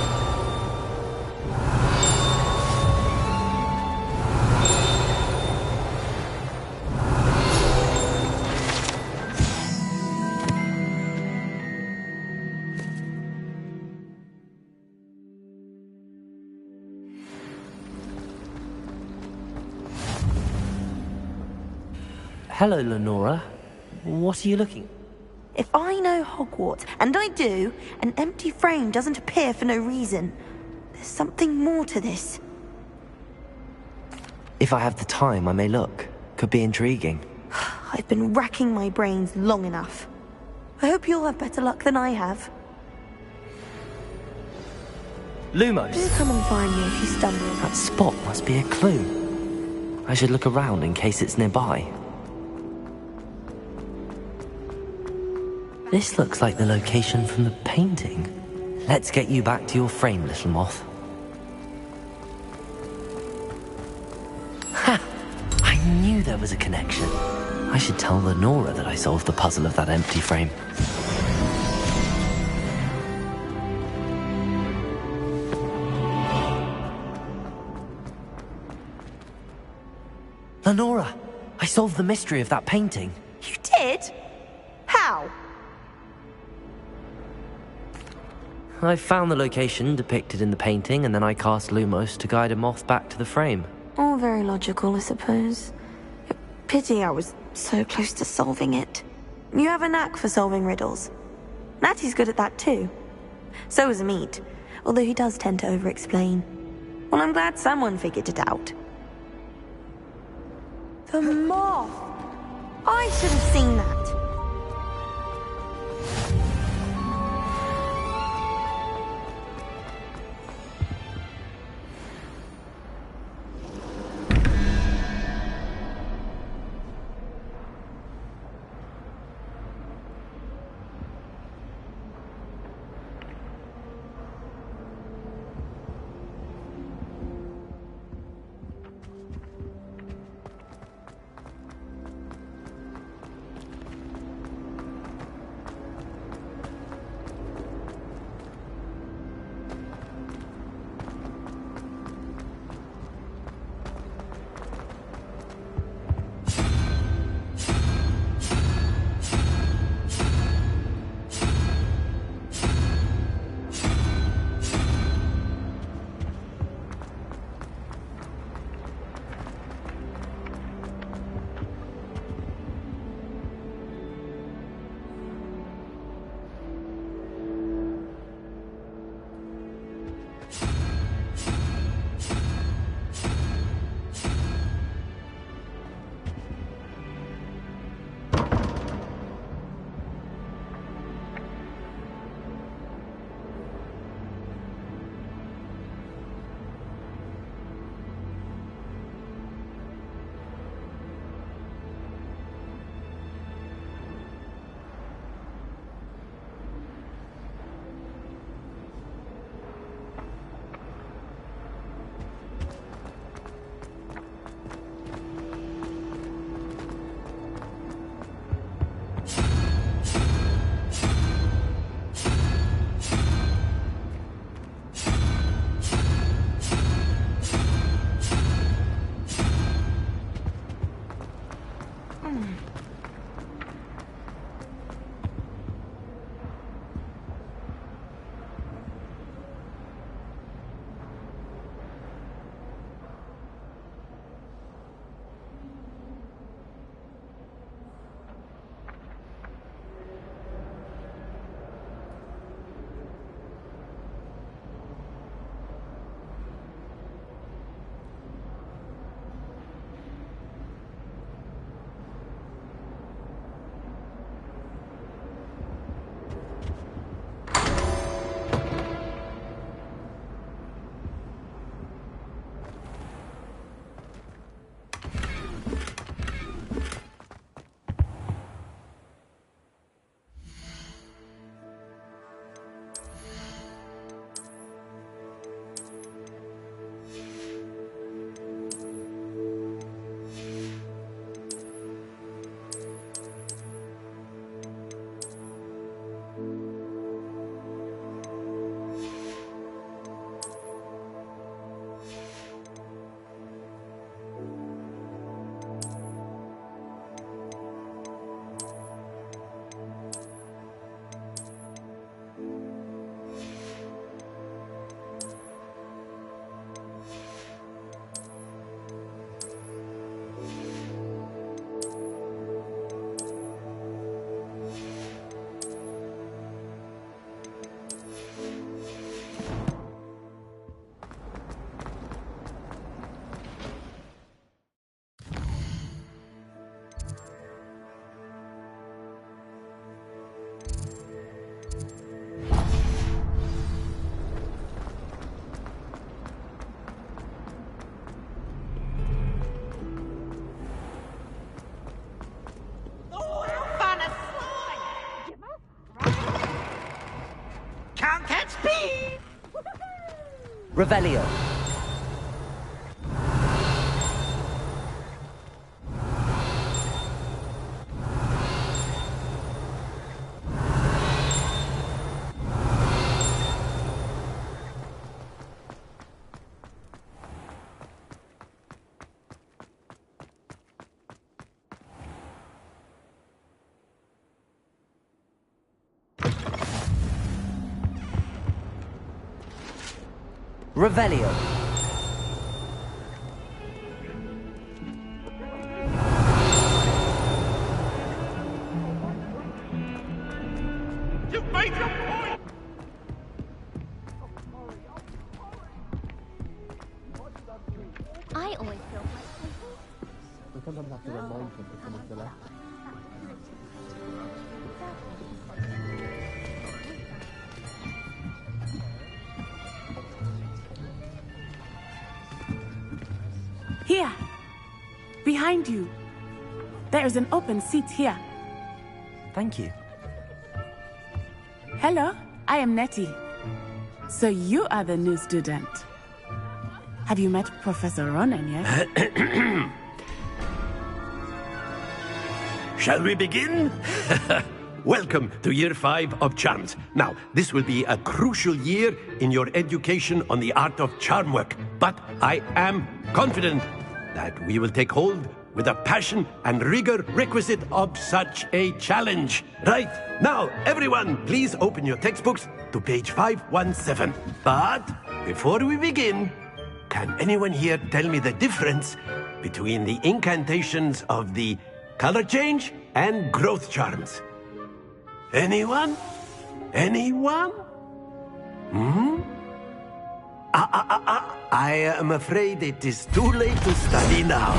Hello, Lenora. What are you looking? If I know Hogwarts, and I do, an empty frame doesn't appear for no reason. There's something more to this. If I have the time, I may look. Could be intriguing. I've been racking my brains long enough. I hope you'll have better luck than I have. Lumos! Do come and find me if you stumble. That spot must be a clue. I should look around in case it's nearby. This looks like the location from the painting. Let's get you back to your frame, little moth. Ha! I knew there was a connection. I should tell Lenora that I solved the puzzle of that empty frame. Lenora, I solved the mystery of that painting. You did? How? I found the location depicted in the painting, and then I cast Lumos to guide a moth back to the frame. All very logical, I suppose. Pity I was so close to solving it. You have a knack for solving riddles. Natty's good at that too. So is Meat, although he does tend to over-explain. Well, I'm glad someone figured it out. The moth! I should have seen that. Revelio. Revelio. You've made your point! I always feel We sometimes have to remind them to come to the left. Here! Behind you! There is an open seat here. Thank you. Hello, I am Nettie. So you are the new student. Have you met Professor Ronan yet? Shall we begin? Welcome to Year 5 of Charms. Now, this will be a crucial year in your education on the art of charm work. But I am confident that we will take hold with the passion and rigor requisite of such a challenge. Right, now, everyone, please open your textbooks to page 517. But before we begin, can anyone here tell me the difference between the incantations of the color change and growth charms? Anyone? Anyone? I am afraid it is too late to study now.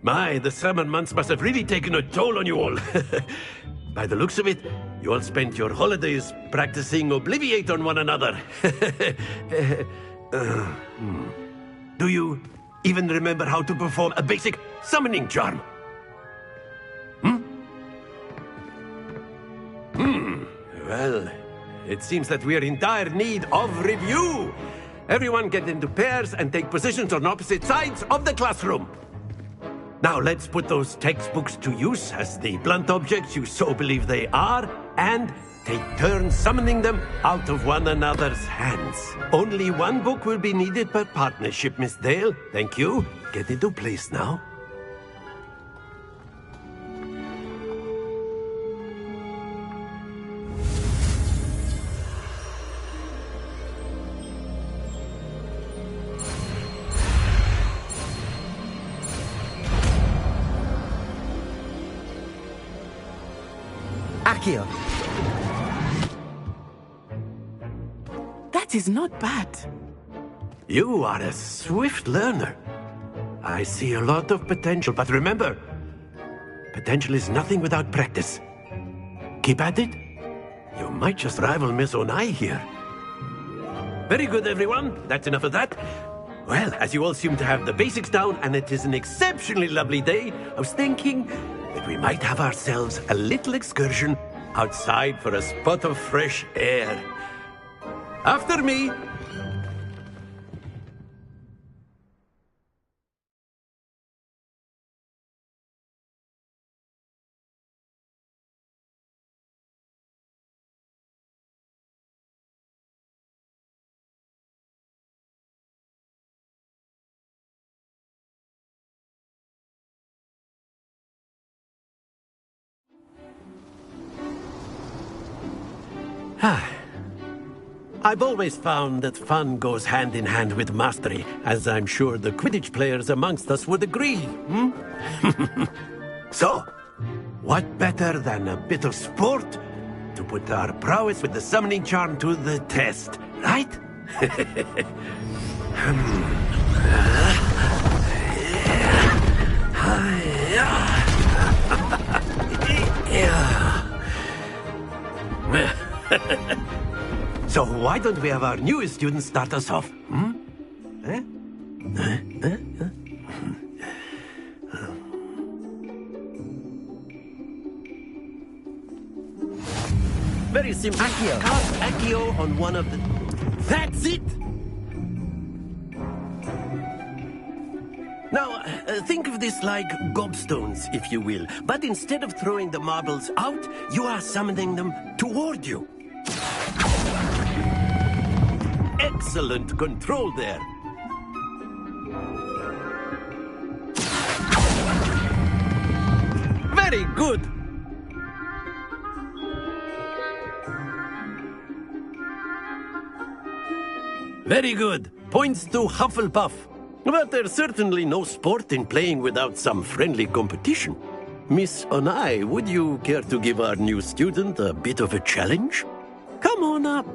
My, the summer months must have really taken a toll on you all. By the looks of it, you all spent your holidays practicing Obliviate on one another. Do you even remember how to perform a basic summoning charm? Well, it seems that we are in dire need of review. Everyone get into pairs and take positions on opposite sides of the classroom. Now let's put those textbooks to use as the blunt objects you so believe they are, and take turns summoning them out of one another's hands. Only one book will be needed per partnership, Miss Dale. Thank you. Get into place now. Accio. That is not bad. You are a swift learner. I see a lot of potential, but remember, potential is nothing without practice. Keep at it. You might just rival Miss Onai here. Very good, everyone. That's enough of that. Well, as you all seem to have the basics down, and it is an exceptionally lovely day, I was thinking that we might have ourselves a little excursion outside for a spot of fresh air. After me. I've always found that fun goes hand in hand with mastery, as I'm sure the Quidditch players amongst us would agree. So, what better than a bit of sport to put our prowess with the summoning charm to the test, right? So why don't we have our newest students start us off? Very simple. Accio. Cast Accio on one of the... That's it! Now, think of this like gobstones, if you will. But instead of throwing the marbles out, you are summoning them toward you. Excellent control there. Very good. Very good. Points to Hufflepuff. But there's certainly no sport in playing without some friendly competition. Miss Onai, would you care to give our new student a bit of a challenge? Come on up.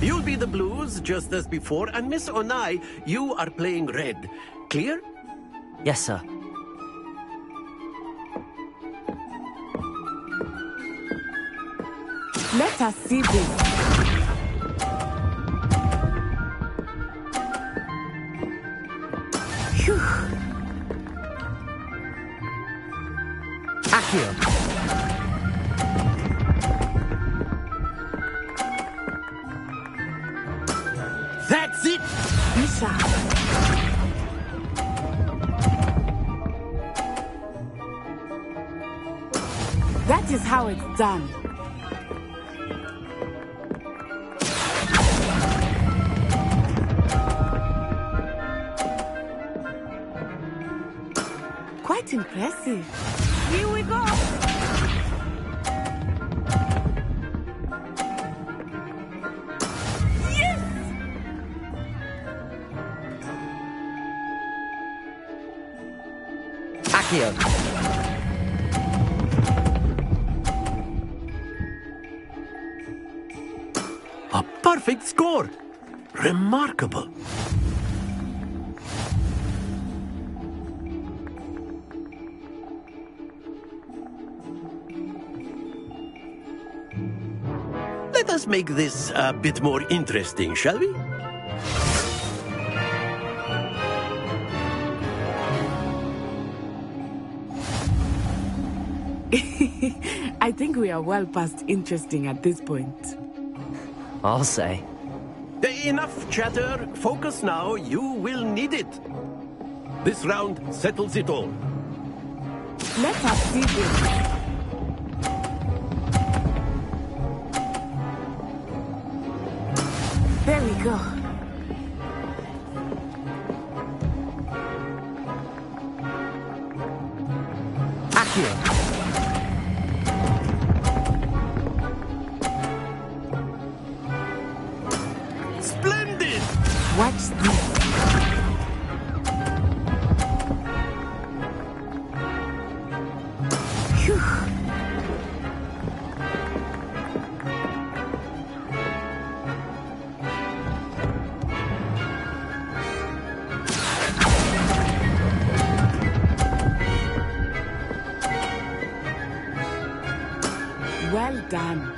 You'll be the blues, just as before, and Miss Onai, you are playing red. Clear? Yes, sir. Let us see this. Phew. Accio. That's it! Misha. That is how it's done. Quite impressive. Here we go. Yes! Accio. A perfect score! Remarkable. Let us make this a bit more interesting, shall we? I think we are well past interesting at this point. I'll say. Enough chatter. Focus now. You will need it. This round settles it all. Let us see this. There we go. Accio. Splendid! Watch this. Phew. Well done.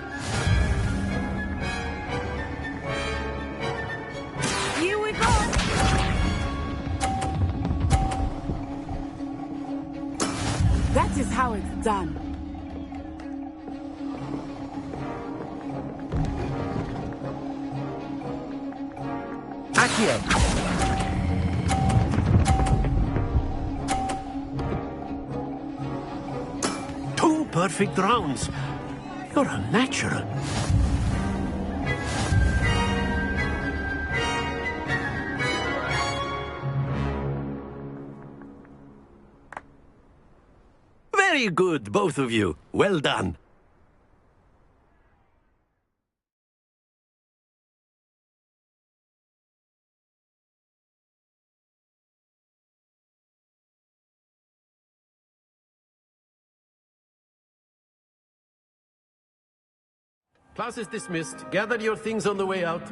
Here we go. That is how it's done. Accio. Two perfect rounds. You're a natural. Very good, both of you. Well done. Class is dismissed. Gather your things on the way out.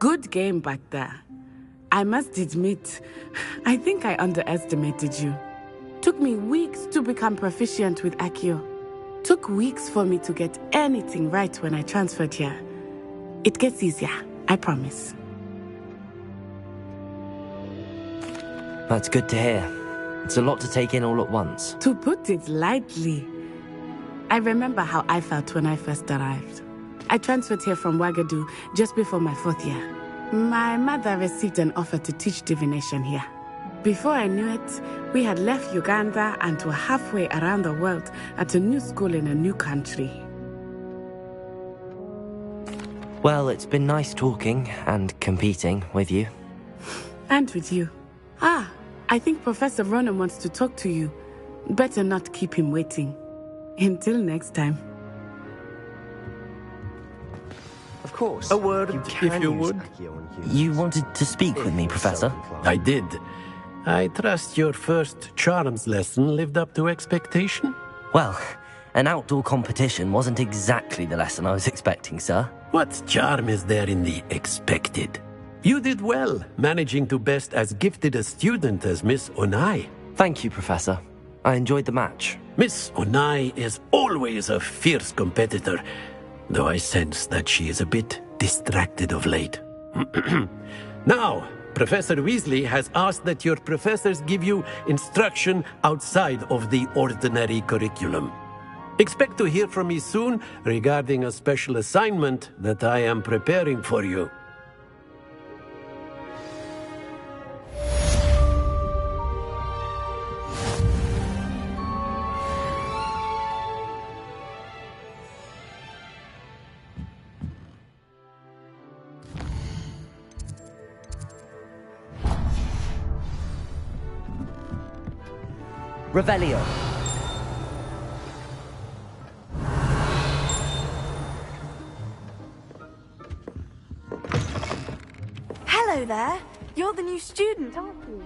Good game back there. I must admit, I think I underestimated you. Took me weeks to become proficient with Accio. Took weeks for me to get anything right when I transferred here. It gets easier, I promise. That's good to hear. It's a lot to take in all at once. To put it lightly, I remember how I felt when I first arrived. I transferred here from Wagadu just before my 4th year. My mother received an offer to teach divination here. Before I knew it, we had left Uganda and were halfway around the world at a new school in a new country. Well, it's been nice talking and competing with you. And with you. Ah, I think Professor Ronan wants to talk to you. Better not keep him waiting. Until next time. Of course. A word, if you would. You wanted to speak with me, Professor? I did. I trust your first charms lesson lived up to expectation? Well, an outdoor competition wasn't exactly the lesson I was expecting, sir. What charm is there in the expected? You did well, managing to best as gifted a student as Miss Onai. Thank you, Professor. I enjoyed the match. Miss Onai is always a fierce competitor, though I sense that she is a bit distracted of late. Now, Professor Weasley has asked that your professors give you instruction outside of the ordinary curriculum. Expect to hear from me soon regarding a special assignment that I am preparing for you. Revelio. Hello there. You're the new student, aren't you?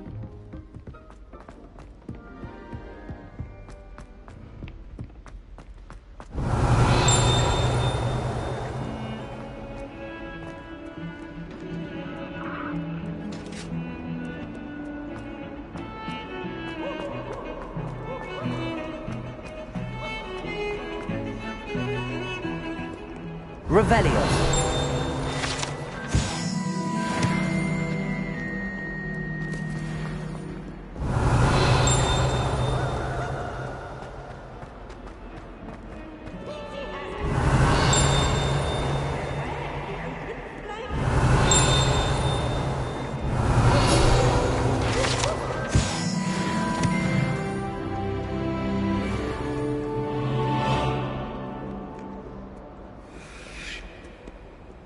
Revelio.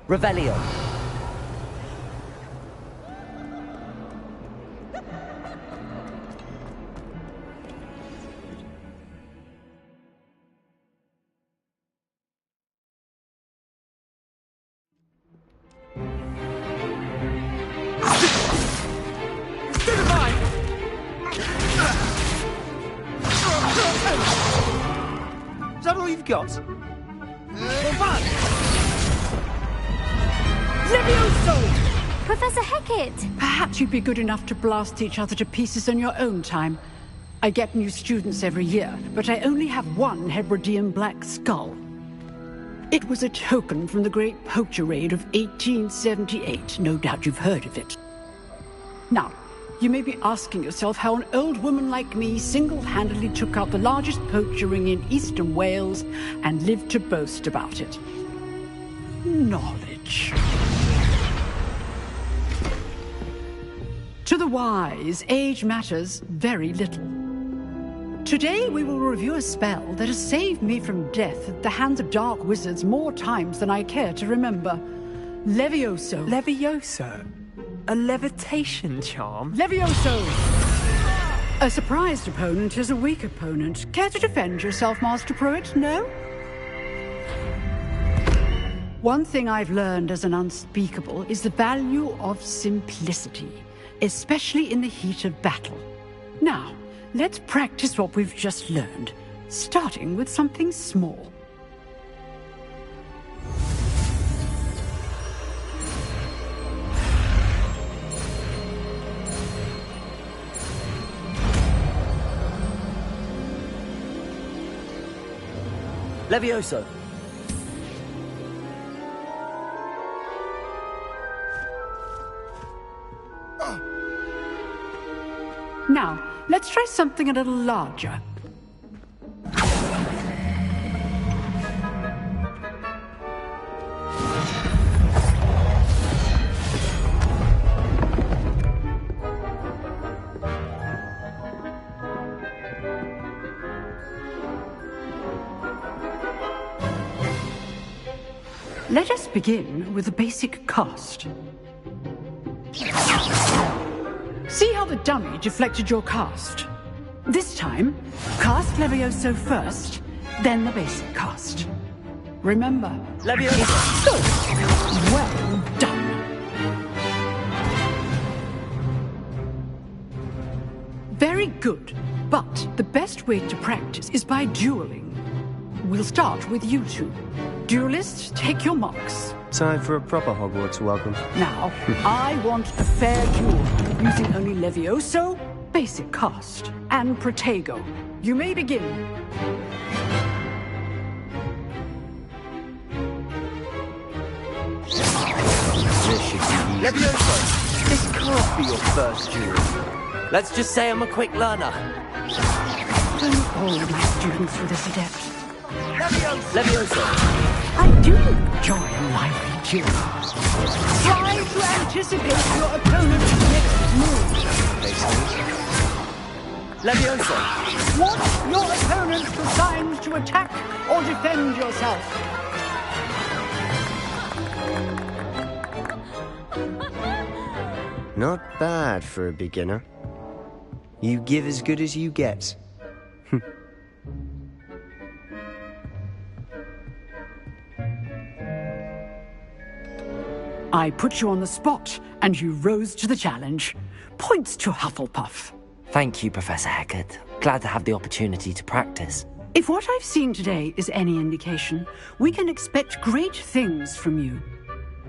Revelio. Is that all you've got? Professor Hecat! Perhaps you'd be good enough to blast each other to pieces on your own time. I get new students every year, but I only have one Hebridean black skull. It was a token from the Great Poacher Raid of 1878. No doubt you've heard of it. Now, you may be asking yourself how an old woman like me single-handedly took out the largest poacher ring in eastern Wales and lived to boast about it. Knowledge. To the wise, age matters very little. Today we will review a spell that has saved me from death at the hands of dark wizards more times than I care to remember. Levioso. Levioso? A levitation charm? Levioso! A surprised opponent is a weak opponent. Care to defend yourself, Master Pruitt? No? One thing I've learned as an unspeakable is the value of simplicity, especially in the heat of battle. Now, let's practice what we've just learned, starting with something small. Levioso. Now, let's try something a little larger. Let us begin with the basic cast. See how the dummy deflected your cast? This time, cast Levioso first, then the basic cast. Remember, Levioso! Good. Well done. Very good, but the best way to practice is by dueling. We'll start with you two. Duelists, take your marks. Time for a proper Hogwarts welcome. Now, I want a fair duel, using only Levioso, basic cast, and Protego. You may begin. This should be easy. Levioso, this can't be your first duel. Let's just say I'm a quick learner. Don't all my students through this adept. Levioso. I do enjoy a lively duel. Try to anticipate your opponent's next move. Levioso. Watch your opponent for signs to attack or defend yourself. Not bad for a beginner. You give as good as you get. I put you on the spot, and you rose to the challenge. Points to Hufflepuff. Thank you, Professor Hecat. Glad to have the opportunity to practice. If what I've seen today is any indication, we can expect great things from you.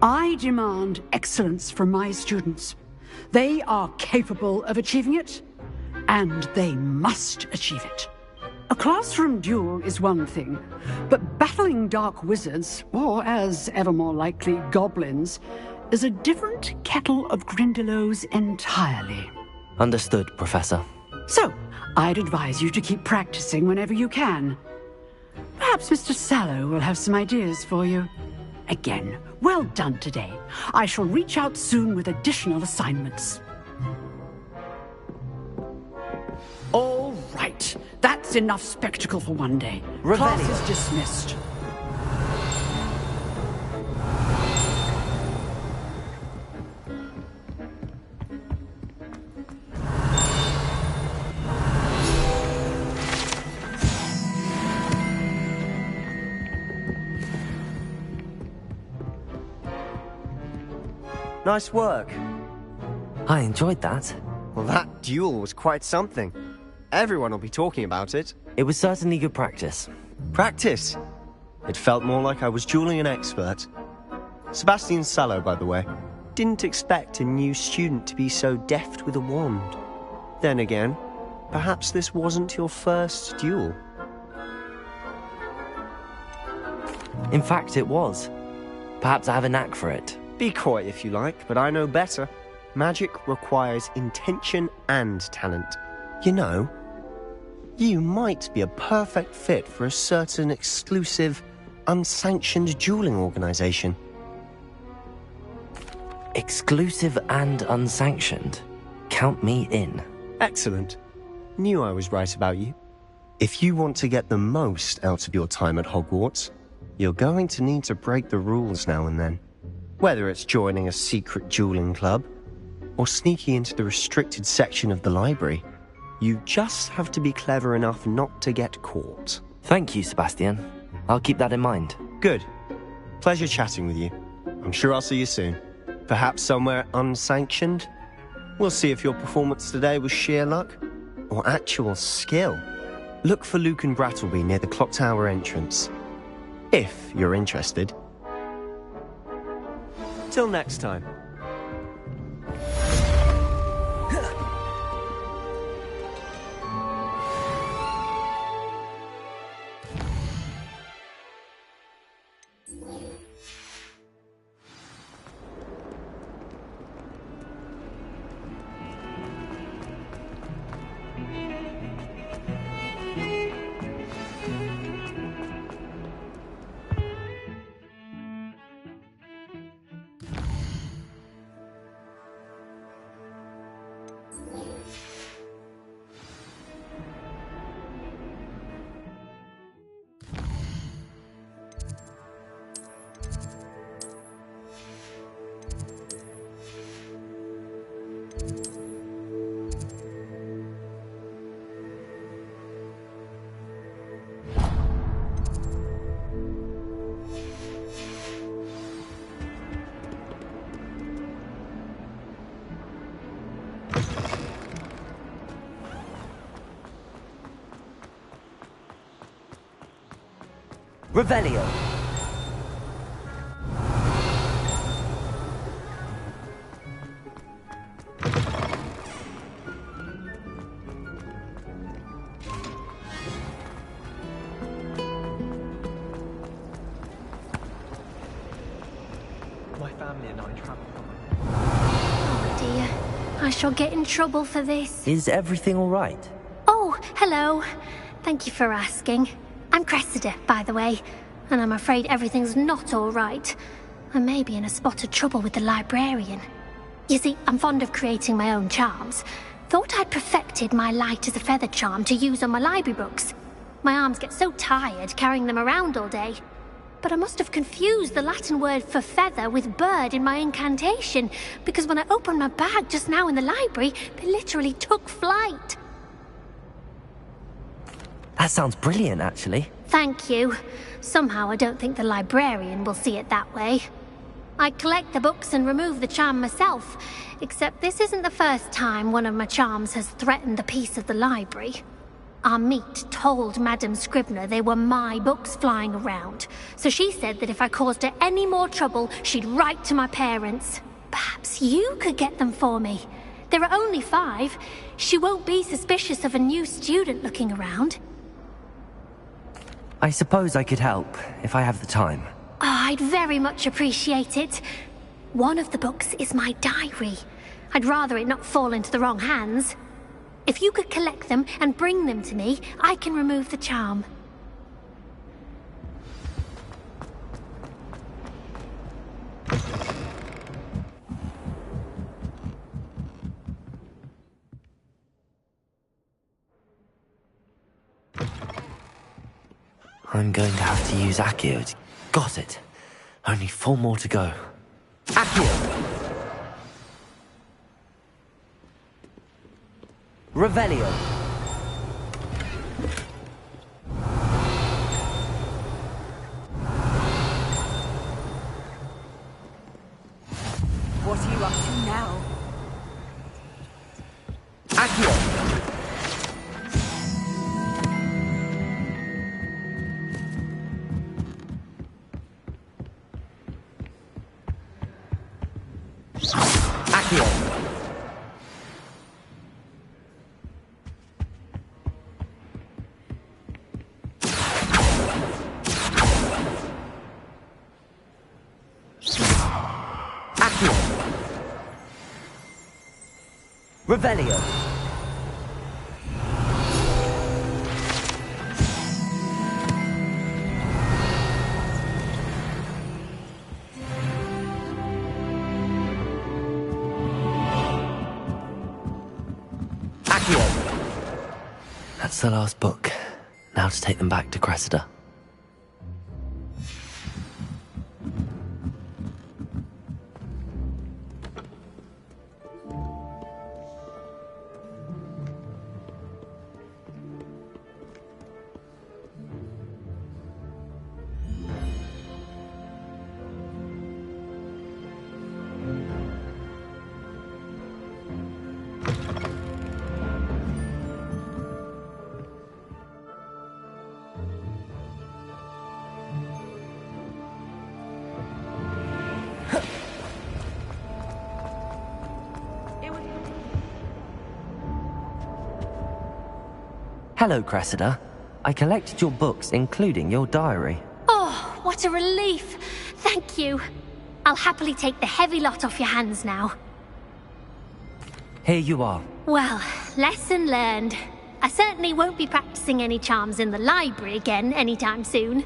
I demand excellence from my students. They are capable of achieving it, and they must achieve it. A classroom duel is one thing, but battling dark wizards, or as ever more likely, goblins, is a different kettle of Grindylows entirely. Understood, Professor. So, I'd advise you to keep practicing whenever you can. Perhaps Mr. Sallow will have some ideas for you. Again, well done today. I shall reach out soon with additional assignments. All right. That's enough spectacle for one day. Class is dismissed. Nice work. I enjoyed that. Well, that duel was quite something. Everyone will be talking about it. It was certainly good practice. Practice? It felt more like I was dueling an expert. Sebastian Sallow, by the way. Didn't expect a new student to be so deft with a wand. Then again, perhaps this wasn't your first duel. In fact, it was. Perhaps I have a knack for it. Be coy if you like, but I know better. Magic requires intention and talent. You know, you might be a perfect fit for a certain exclusive, unsanctioned dueling organization. Exclusive and unsanctioned? Count me in. Excellent. Knew I was right about you. If you want to get the most out of your time at Hogwarts, you're going to need to break the rules now and then. Whether it's joining a secret dueling club, or sneaking into the restricted section of the library, you just have to be clever enough not to get caught. Thank you, Sebastian. I'll keep that in mind. Good. Pleasure chatting with you. I'm sure I'll see you soon. Perhaps somewhere unsanctioned? We'll see if your performance today was sheer luck or actual skill. Look for Luke and Brattleby near the clock tower entrance. If you're interested. Till next time. Revelio. My family and I traveled. Oh dear. I shall get in trouble for this. Is everything all right? Oh, hello. Thank you for asking. I'm Cressida, by the way, and I'm afraid everything's not all right. I may be in a spot of trouble with the librarian. You see, I'm fond of creating my own charms. Thought I'd perfected my light as a feather charm to use on my library books. My arms get so tired carrying them around all day. But I must have confused the Latin word for feather with bird in my incantation, because when I opened my bag just now in the library, they literally took flight. That sounds brilliant, actually. Thank you. Somehow I don't think the librarian will see it that way. I collect the books and remove the charm myself, except this isn't the first time one of my charms has threatened the peace of the library. Our meet told Madame Scribner they were my books flying around, so she said that if I caused her any more trouble, she'd write to my parents. Perhaps you could get them for me. There are only 5. She won't be suspicious of a new student looking around. I suppose I could help, if I have the time. Oh, I'd very much appreciate it. One of the books is my diary. I'd rather it not fall into the wrong hands. If you could collect them and bring them to me, I can remove the charm. I'm going to have to use Accio. Got it. Only 4 more to go. Accio! Revelio. What are you up to now? Accio! Accio! Revelio. Accio. That's the last book. Now to take them back to Cressida. Hello, Cressida. I collected your books, including your diary. Oh, what a relief. Thank you. I'll happily take the heavy lot off your hands now. Here you are. Well, lesson learned. I certainly won't be practicing any charms in the library again anytime soon.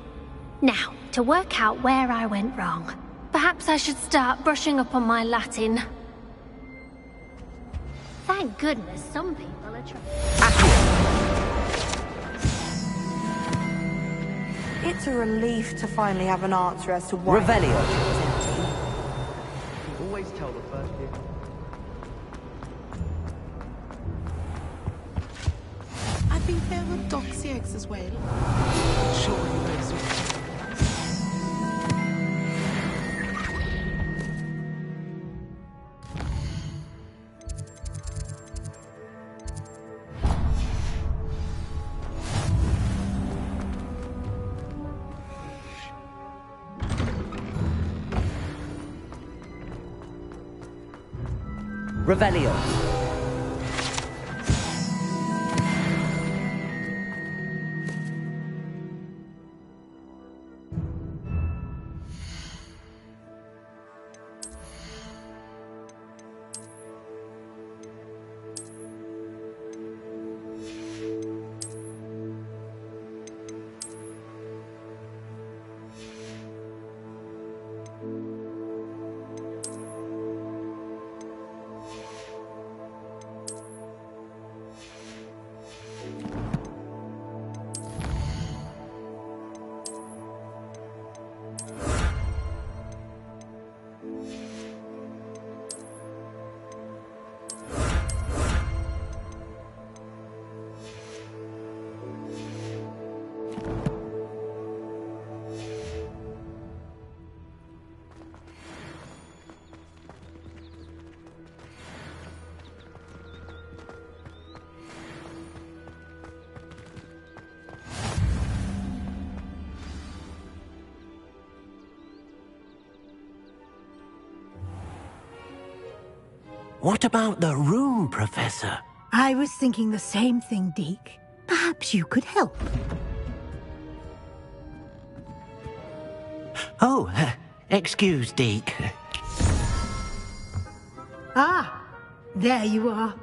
Now, to work out where I went wrong. Perhaps I should start brushing up on my Latin. Thank goodness some people are trying. It's a relief to finally have an answer as to why. Revelio. You always tell the first year. I think there were doxy eggs as well. Sure, you guys will. Revelio. What about the room, Professor? I was thinking the same thing, Deke. Perhaps you could help. Oh, excuse, Deke. Ah, there you are.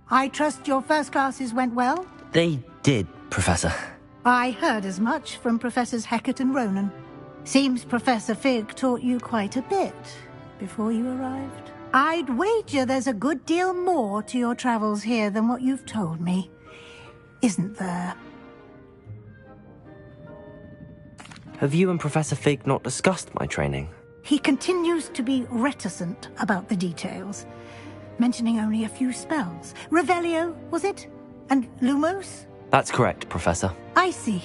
I trust your first classes went well? They did, Professor. I heard as much from Professors Hecat and Ronan. Seems Professor Fig taught you quite a bit before you arrived. I'd wager there's a good deal more to your travels here than what you've told me. Isn't there? Have you and Professor Fig not discussed my training? He continues to be reticent about the details, mentioning only a few spells. Revelio, was it? And Lumos? That's correct, Professor. I see.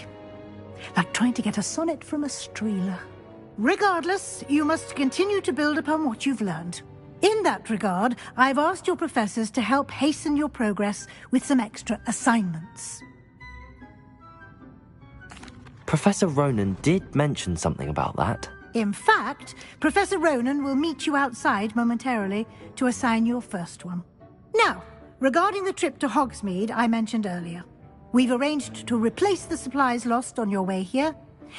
Like trying to get a sonnet from a streeler. Regardless, you must continue to build upon what you've learned. In that regard, I've asked your professors to help hasten your progress with some extra assignments. Professor Ronan did mention something about that. In fact, Professor Ronan will meet you outside momentarily to assign your first one. Now, regarding the trip to Hogsmeade I mentioned earlier, we've arranged to replace the supplies lost on your way here,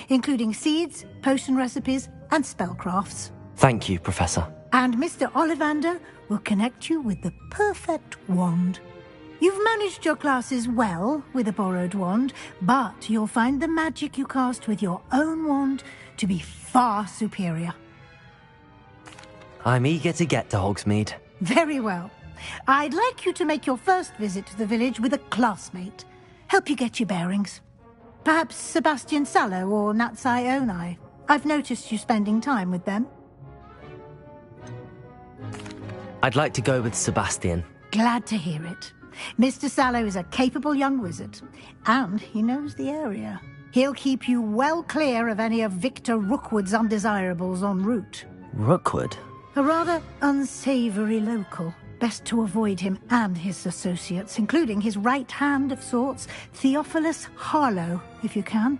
including seeds, potion recipes, and spellcrafts. Thank you, Professor. And Mr. Ollivander will connect you with the perfect wand. You've managed your classes well with a borrowed wand, but you'll find the magic you cast with your own wand to be far superior. I'm eager to get to Hogsmeade. Very well. I'd like you to make your first visit to the village with a classmate. Help you get your bearings. Perhaps Sebastian Sallow or Natsai Onai. I've noticed you spending time with them. I'd like to go with Sebastian. Glad to hear it. Mr. Sallow is a capable young wizard, and he knows the area. He'll keep you well clear of any of Victor Rookwood's undesirables en route. Rookwood? A rather unsavory local. Best to avoid him and his associates, including his right hand of sorts, Theophilus Harlow, if you can.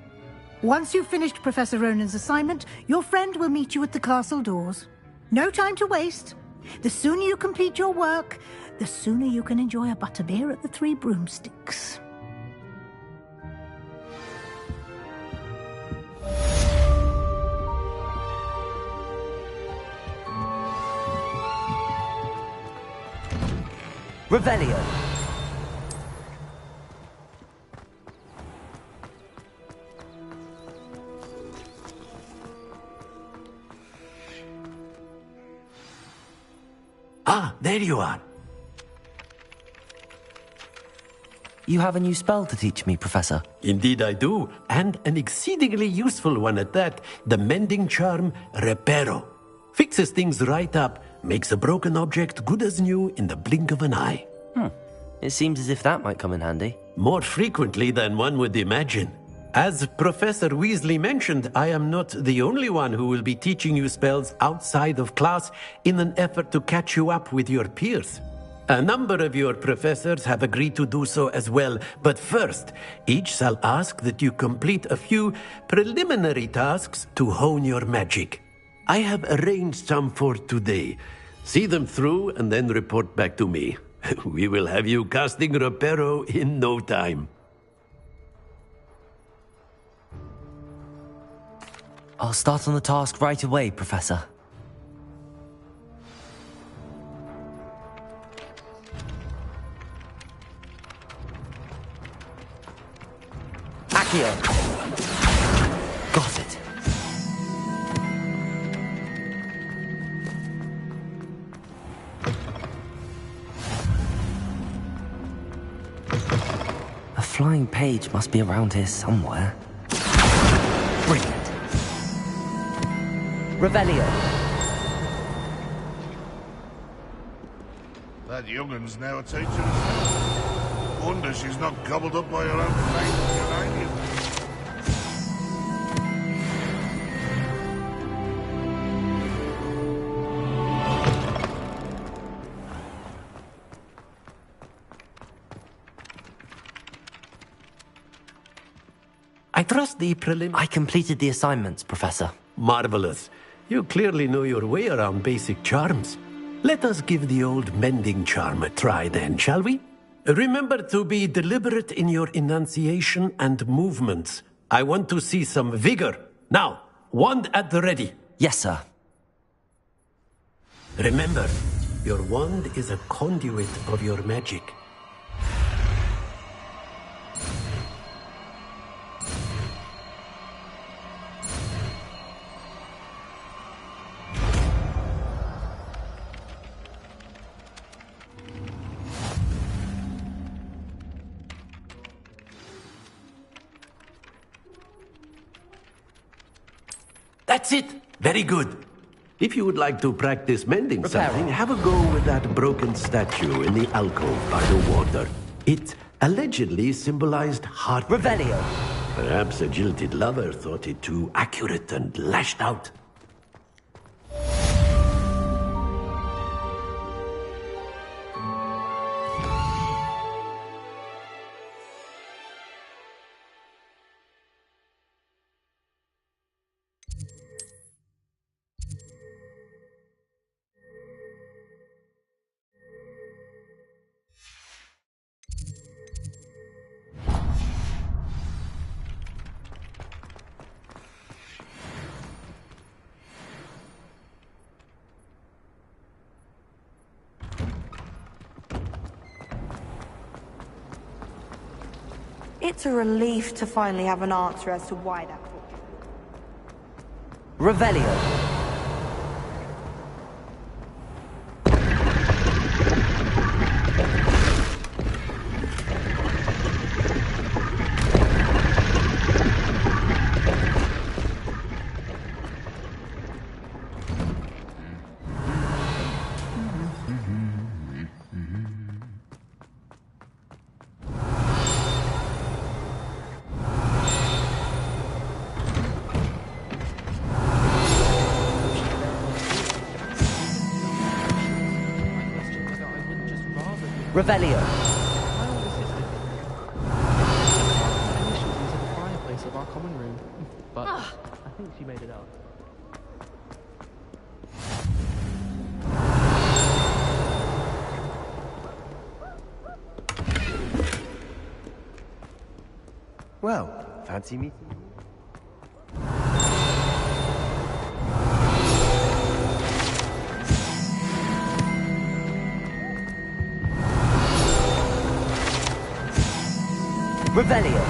Once you've finished Professor Ronan's assignment, your friend will meet you at the castle doors. No time to waste. The sooner you complete your work, the sooner you can enjoy a butterbeer at the Three Broomsticks. Revelio. Ah, there you are. You have a new spell to teach me, Professor. Indeed I do, and an exceedingly useful one at that. The mending charm, Reparo. Fixes things right up, makes a broken object good as new in the blink of an eye. It seems as if that might come in handy. More frequently than one would imagine. As Professor Weasley mentioned, I am not the only one who will be teaching you spells outside of class in an effort to catch you up with your peers. A number of your professors have agreed to do so as well, but first, each shall ask that you complete a few preliminary tasks to hone your magic. I have arranged some for today. See them through and then report back to me. We will have you casting Reparo in no time. I'll start on the task right away, Professor. Accio. Got it. A flying page must be around here somewhere. Brilliant. Revelio. That young'un's now a teacher herself. Wonder she's not gobbled up by her own fate behind you. I trust the I completed the assignments, Professor. Marvelous. You clearly know your way around basic charms. Let us give the old mending charm a try then, shall we? Remember to be deliberate in your enunciation and movements. I want to see some vigor. Now, wand at the ready. Yes, sir. Remember, your wand is a conduit of your magic. That's it! Very good. If you would like to practice mending something, have a go with that broken statue in the alcove by the water. It allegedly symbolized heart. Revelio. Perhaps a jilted lover thought it too accurate and lashed out. It's a relief to finally have an answer as to why that... Revelio. Revelio. My older sister initials into the fireplace of our common room, but I think she made it up. Well, fancy meeting you? Revelio.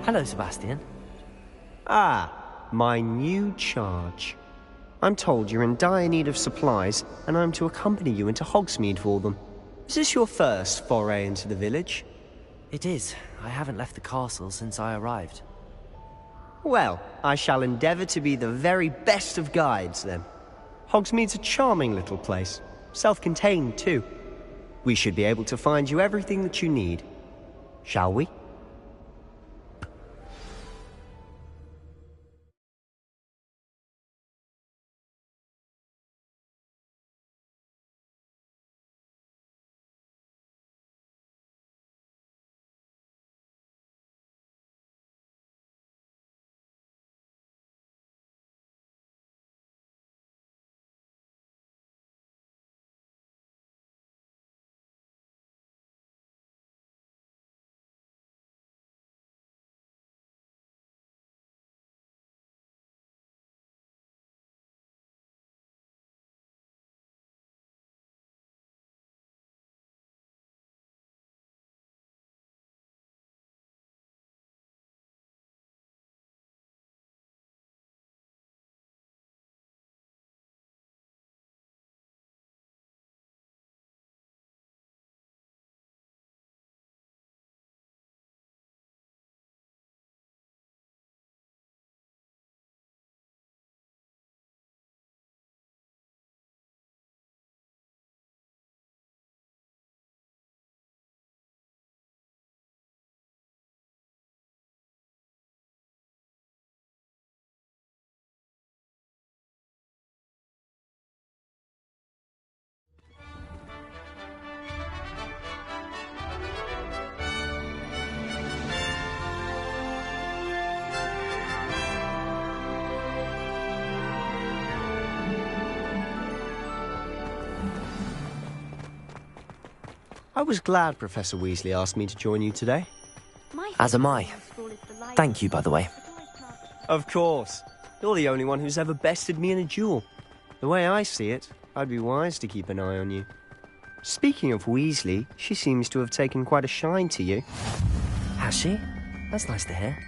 Hello, Sebastian. Ah. My new charge. I'm told you're in dire need of supplies, and I'm to accompany you into Hogsmeade for them. Is this your first foray into the village? It is. I haven't left the castle since I arrived. Well, I shall endeavour to be the very best of guides, then. Hogsmeade's a charming little place. Self-contained, too. We should be able to find you everything that you need. Shall we? I was glad Professor Weasley asked me to join you today. As am I. Thank you, by the way. Of course. You're the only one who's ever bested me in a duel. The way I see it, I'd be wise to keep an eye on you. Speaking of Weasley, she seems to have taken quite a shine to you. Has she? That's nice to hear.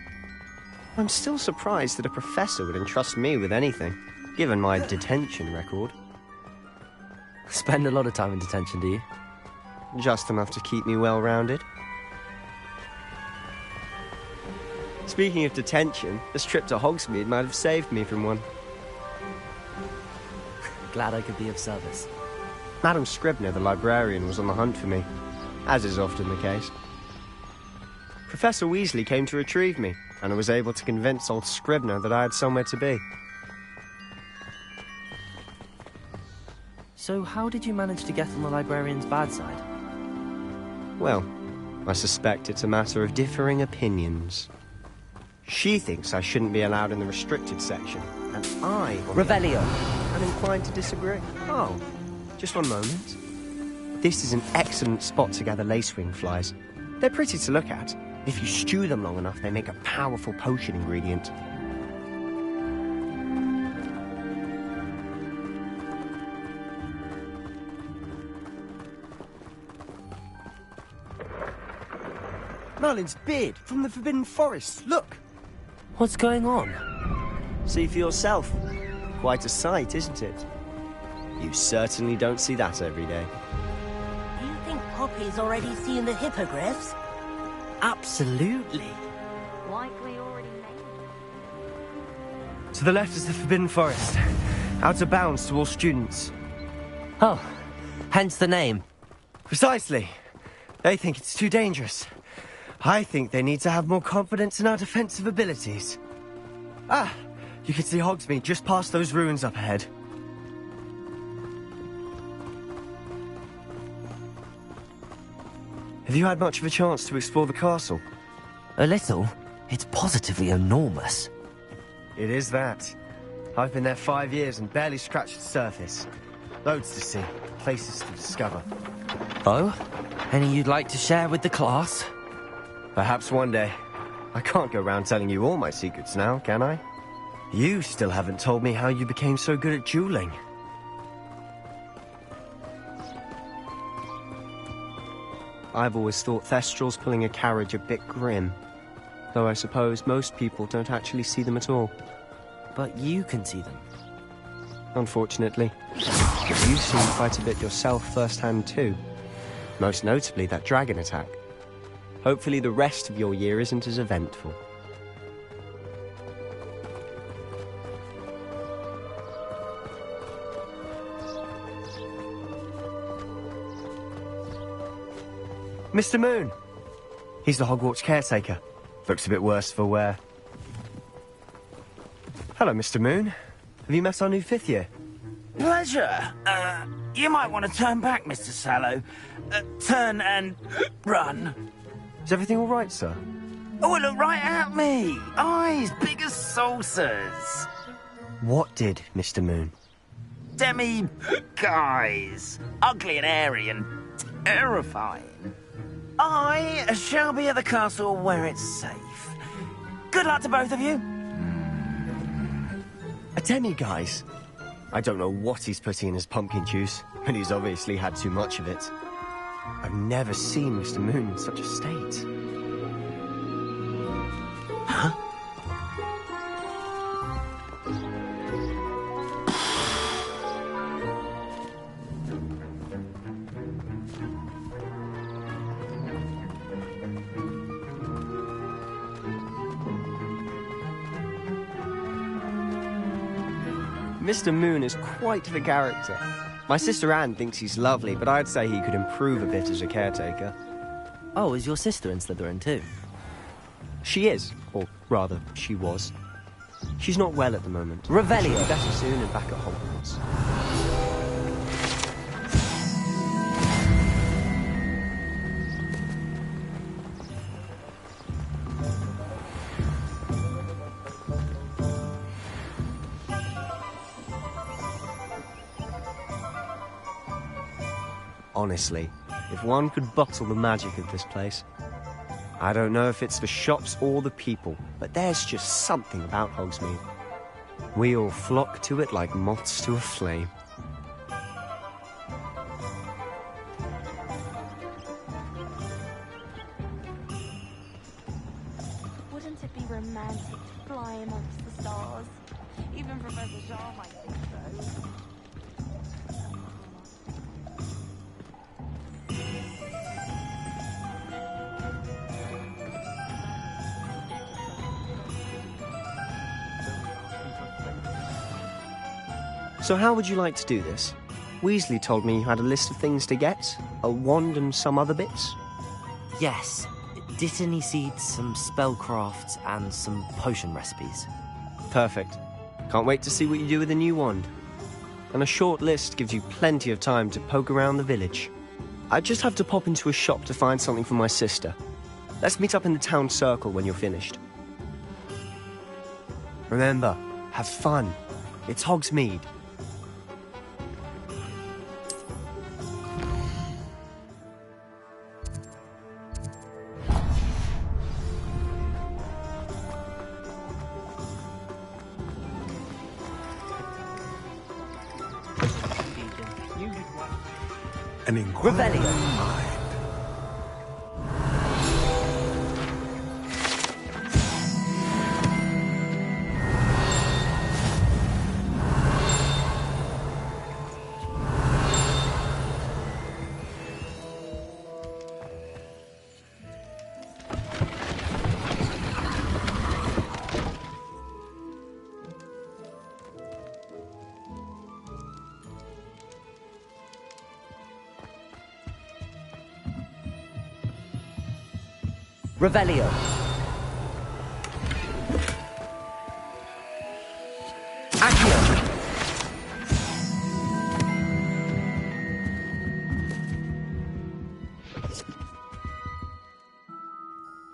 I'm still surprised that a professor would entrust me with anything, given my detention record. Spend a lot of time in detention, do you? Just enough to keep me well-rounded. Speaking of detention, this trip to Hogsmeade might have saved me from one. Glad I could be of service. Madam Scribner, the librarian, was on the hunt for me, as is often the case. Professor Weasley came to retrieve me, and I was able to convince old Scribner that I had somewhere to be. So how did you manage to get on the librarian's bad side? Well, I suspect it's a matter of differing opinions. She thinks I shouldn't be allowed in the restricted section, and I... Revelio! I'm inclined to disagree. Oh, just one moment. This is an excellent spot to gather lacewing flies. They're pretty to look at. If you stew them long enough, they make a powerful potion ingredient. Merlin's beard from the Forbidden Forest. Look! What's going on? See for yourself. Quite a sight, isn't it? You certainly don't see that every day. Do you think Poppy's already seen the hippogriffs? Absolutely. Likely already made. To the left is the Forbidden Forest. Out of bounds to all students. Oh, hence the name. Precisely. They think it's too dangerous. I think they need to have more confidence in our defensive abilities. Ah, you can see Hogsmeade just past those ruins up ahead. Have you had much of a chance to explore the castle? A little. It's positively enormous. It is that. I've been there 5 years and barely scratched the surface. Loads to see, places to discover. Oh? Any you'd like to share with the class? Perhaps one day. I can't go around telling you all my secrets now, can I? You still haven't told me how you became so good at dueling. I've always thought Thestrals pulling a carriage a bit grim. Though I suppose most people don't actually see them at all. But you can see them. Unfortunately. You've seen quite a bit yourself firsthand too. Most notably that dragon attack. Hopefully the rest of your year isn't as eventful. Mr. Moon! He's the Hogwarts caretaker. Looks a bit worse for wear. Hello, Mr. Moon. Have you met our new 5th year? Pleasure. You might want to turn back, Mr. Sallow. Turn and run. Is everything all right, sir? Oh, look right at me. Eyes big as saucers. What did, Mr. Moon? Guys. Ugly and hairy and terrifying. I shall be at the castle where it's safe. Good luck to both of you. A demi-guise? I don't know what he's putting in his pumpkin juice, but he's obviously had too much of it. I've never seen Mr. Moon in such a state. Huh? Mr. Moon is quite the character. My sister Anne thinks he's lovely, but I'd say he could improve a bit as a caretaker. Oh, is your sister in Slytherin too? She is, or rather, she was. She's not well at the moment. Revelio. She'll be better soon and back at Hogwarts. Honestly, if one could bottle the magic of this place. I don't know if it's the shops or the people, but there's just something about Hogsmeade. We all flock to it like moths to a flame. Wouldn't it be romantic to fly amongst the stars? Even Professor Shaw might think so. So how would you like to do this? Weasley told me you had a list of things to get, a wand and some other bits. Yes. Dittany seeds, some spellcrafts, and some potion recipes. Perfect. Can't wait to see what you do with the new wand. And a short list gives you plenty of time to poke around the village. I just have to pop into a shop to find something for my sister. Let's meet up in the town circle when you're finished. Remember, have fun. It's Hogsmeade. An inquiring mind. Revelio. Accio.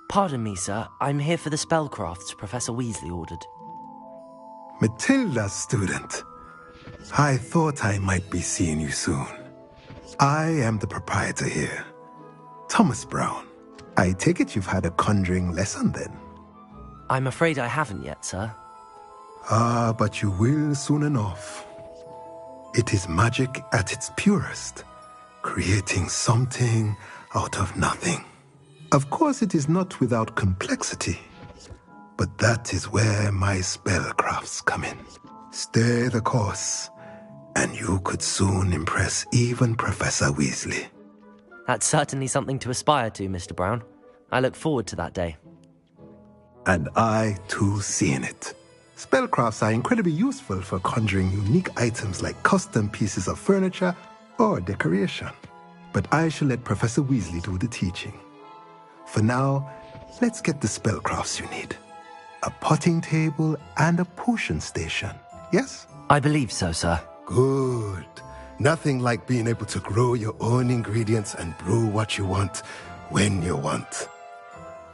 Pardon me, sir. I'm here for the spellcrafts Professor Weasley ordered. Matilda's student. I thought I might be seeing you soon. I am the proprietor here, Thomas Brown. I take it you've had a conjuring lesson then? I'm afraid I haven't yet, sir. Ah, but you will soon enough. It is magic at its purest, creating something out of nothing. Of course, it is not without complexity, but that is where my spellcrafts come in. Stay the course, and you could soon impress even Professor Weasley. That's certainly something to aspire to, Mr. Brown. I look forward to that day. And I, too, seeing it. Spellcrafts are incredibly useful for conjuring unique items like custom pieces of furniture or decoration. But I shall let Professor Weasley do the teaching. For now, let's get the spellcrafts you need. A potting table and a potion station, yes? I believe so, sir. Good. Nothing like being able to grow your own ingredients and brew what you want when you want.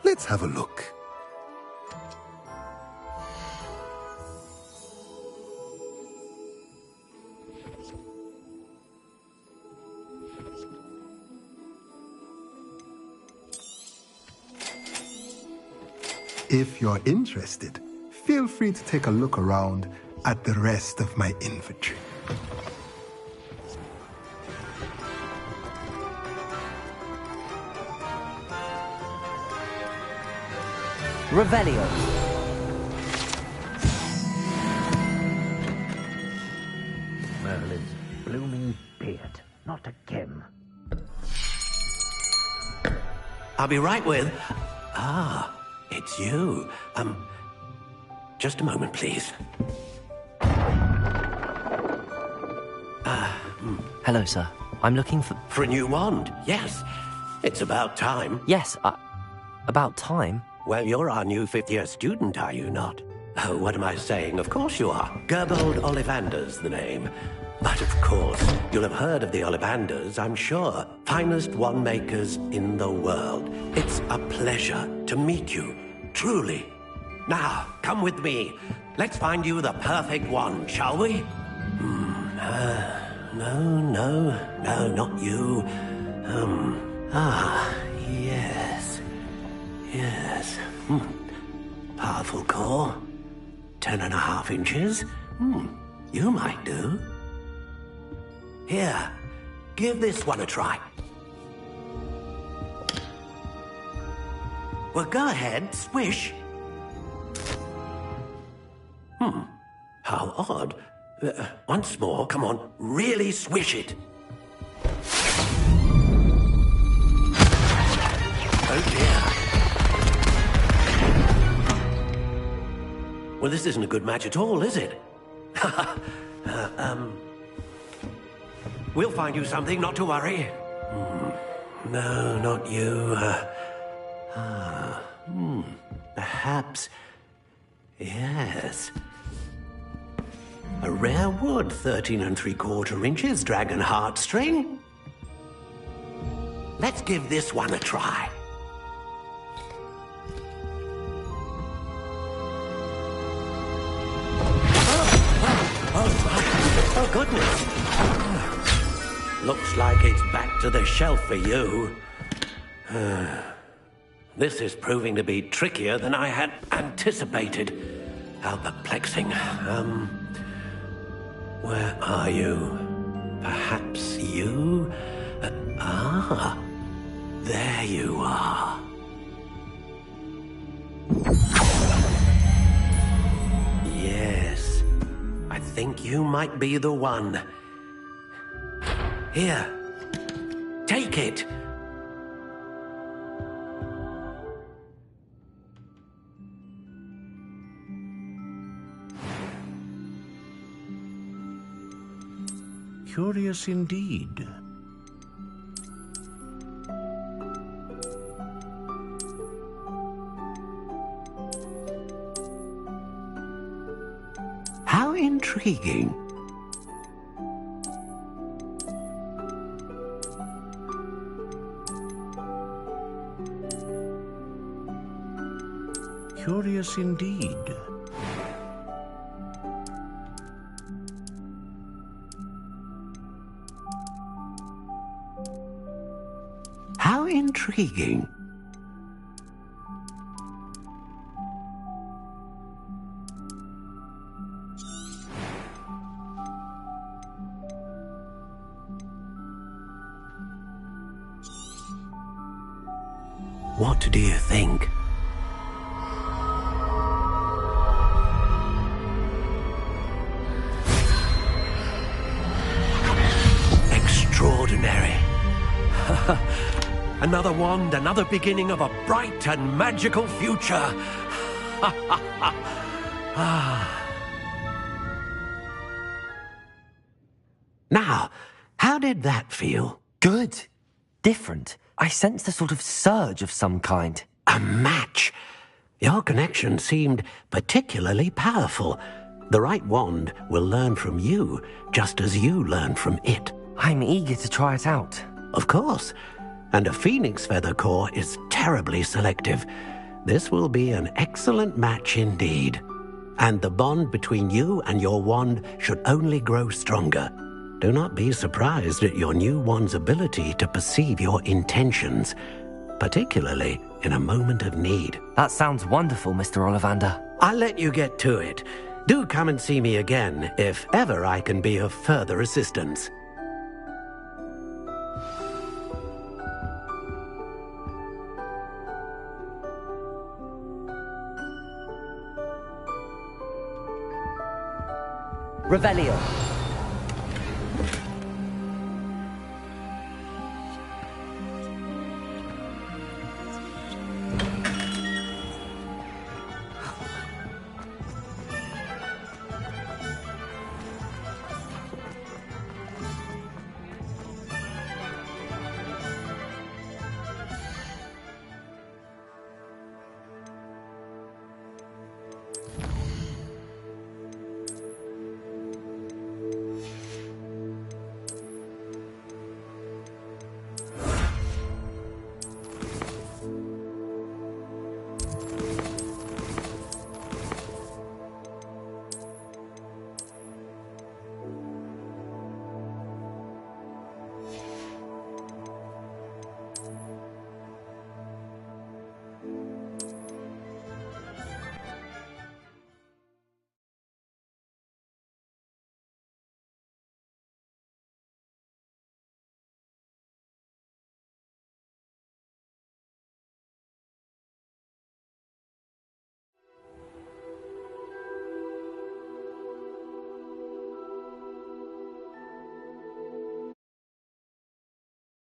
Let's have a look. If you're interested, feel free to take a look around at the rest of my inventory. Revelio. Merlin's blooming beard. Not again. I'll be right with... Ah, it's you. Just a moment, please. Hello, sir. I'm looking for... For a new wand, yes. It's about time. Yes, about time? Well, you're our new fifth-year student, are you not? Oh, what am I saying? Of course you are. Gerbold Ollivander's the name. But of course, you'll have heard of the Ollivanders, I'm sure. Finest wand makers in the world. It's a pleasure to meet you, truly. Now, come with me. Let's find you the perfect wand, shall we? No, not you. Yes. Powerful core. 10.5 inches. You might do. Here, give this one a try. Well, go ahead, swish. How odd. Once more, come on, really swish it. Oh dear. Well, this isn't a good match at all, is it? We'll find you something, not to worry. No, not you. Perhaps... Yes. A rare wood, 13 3/4 inches, dragon heartstring. Let's give this one a try. Oh, goodness. Looks like it's back to the shelf for you. This is proving to be trickier than I had anticipated. How perplexing. Where are you? Perhaps you? There you are. Yes, I think you might be the one. Here, take it. Curious indeed. How intriguing. Curious indeed. How intriguing. What do you think? Extraordinary. Another wand, another beginning of a bright and magical future. Now, how did that feel? Good. Different. I sensed a sort of surge of some kind. A match. Your connection seemed particularly powerful. The right wand will learn from you, just as you learn from it. I'm eager to try it out. Of course. And a phoenix feather core is terribly selective. This will be an excellent match indeed. And the bond between you and your wand should only grow stronger. Do not be surprised at your new wand's ability to perceive your intentions, particularly in a moment of need. That sounds wonderful, Mr. Ollivander. I'll let you get to it. Do come and see me again if ever I can be of further assistance. Revelio.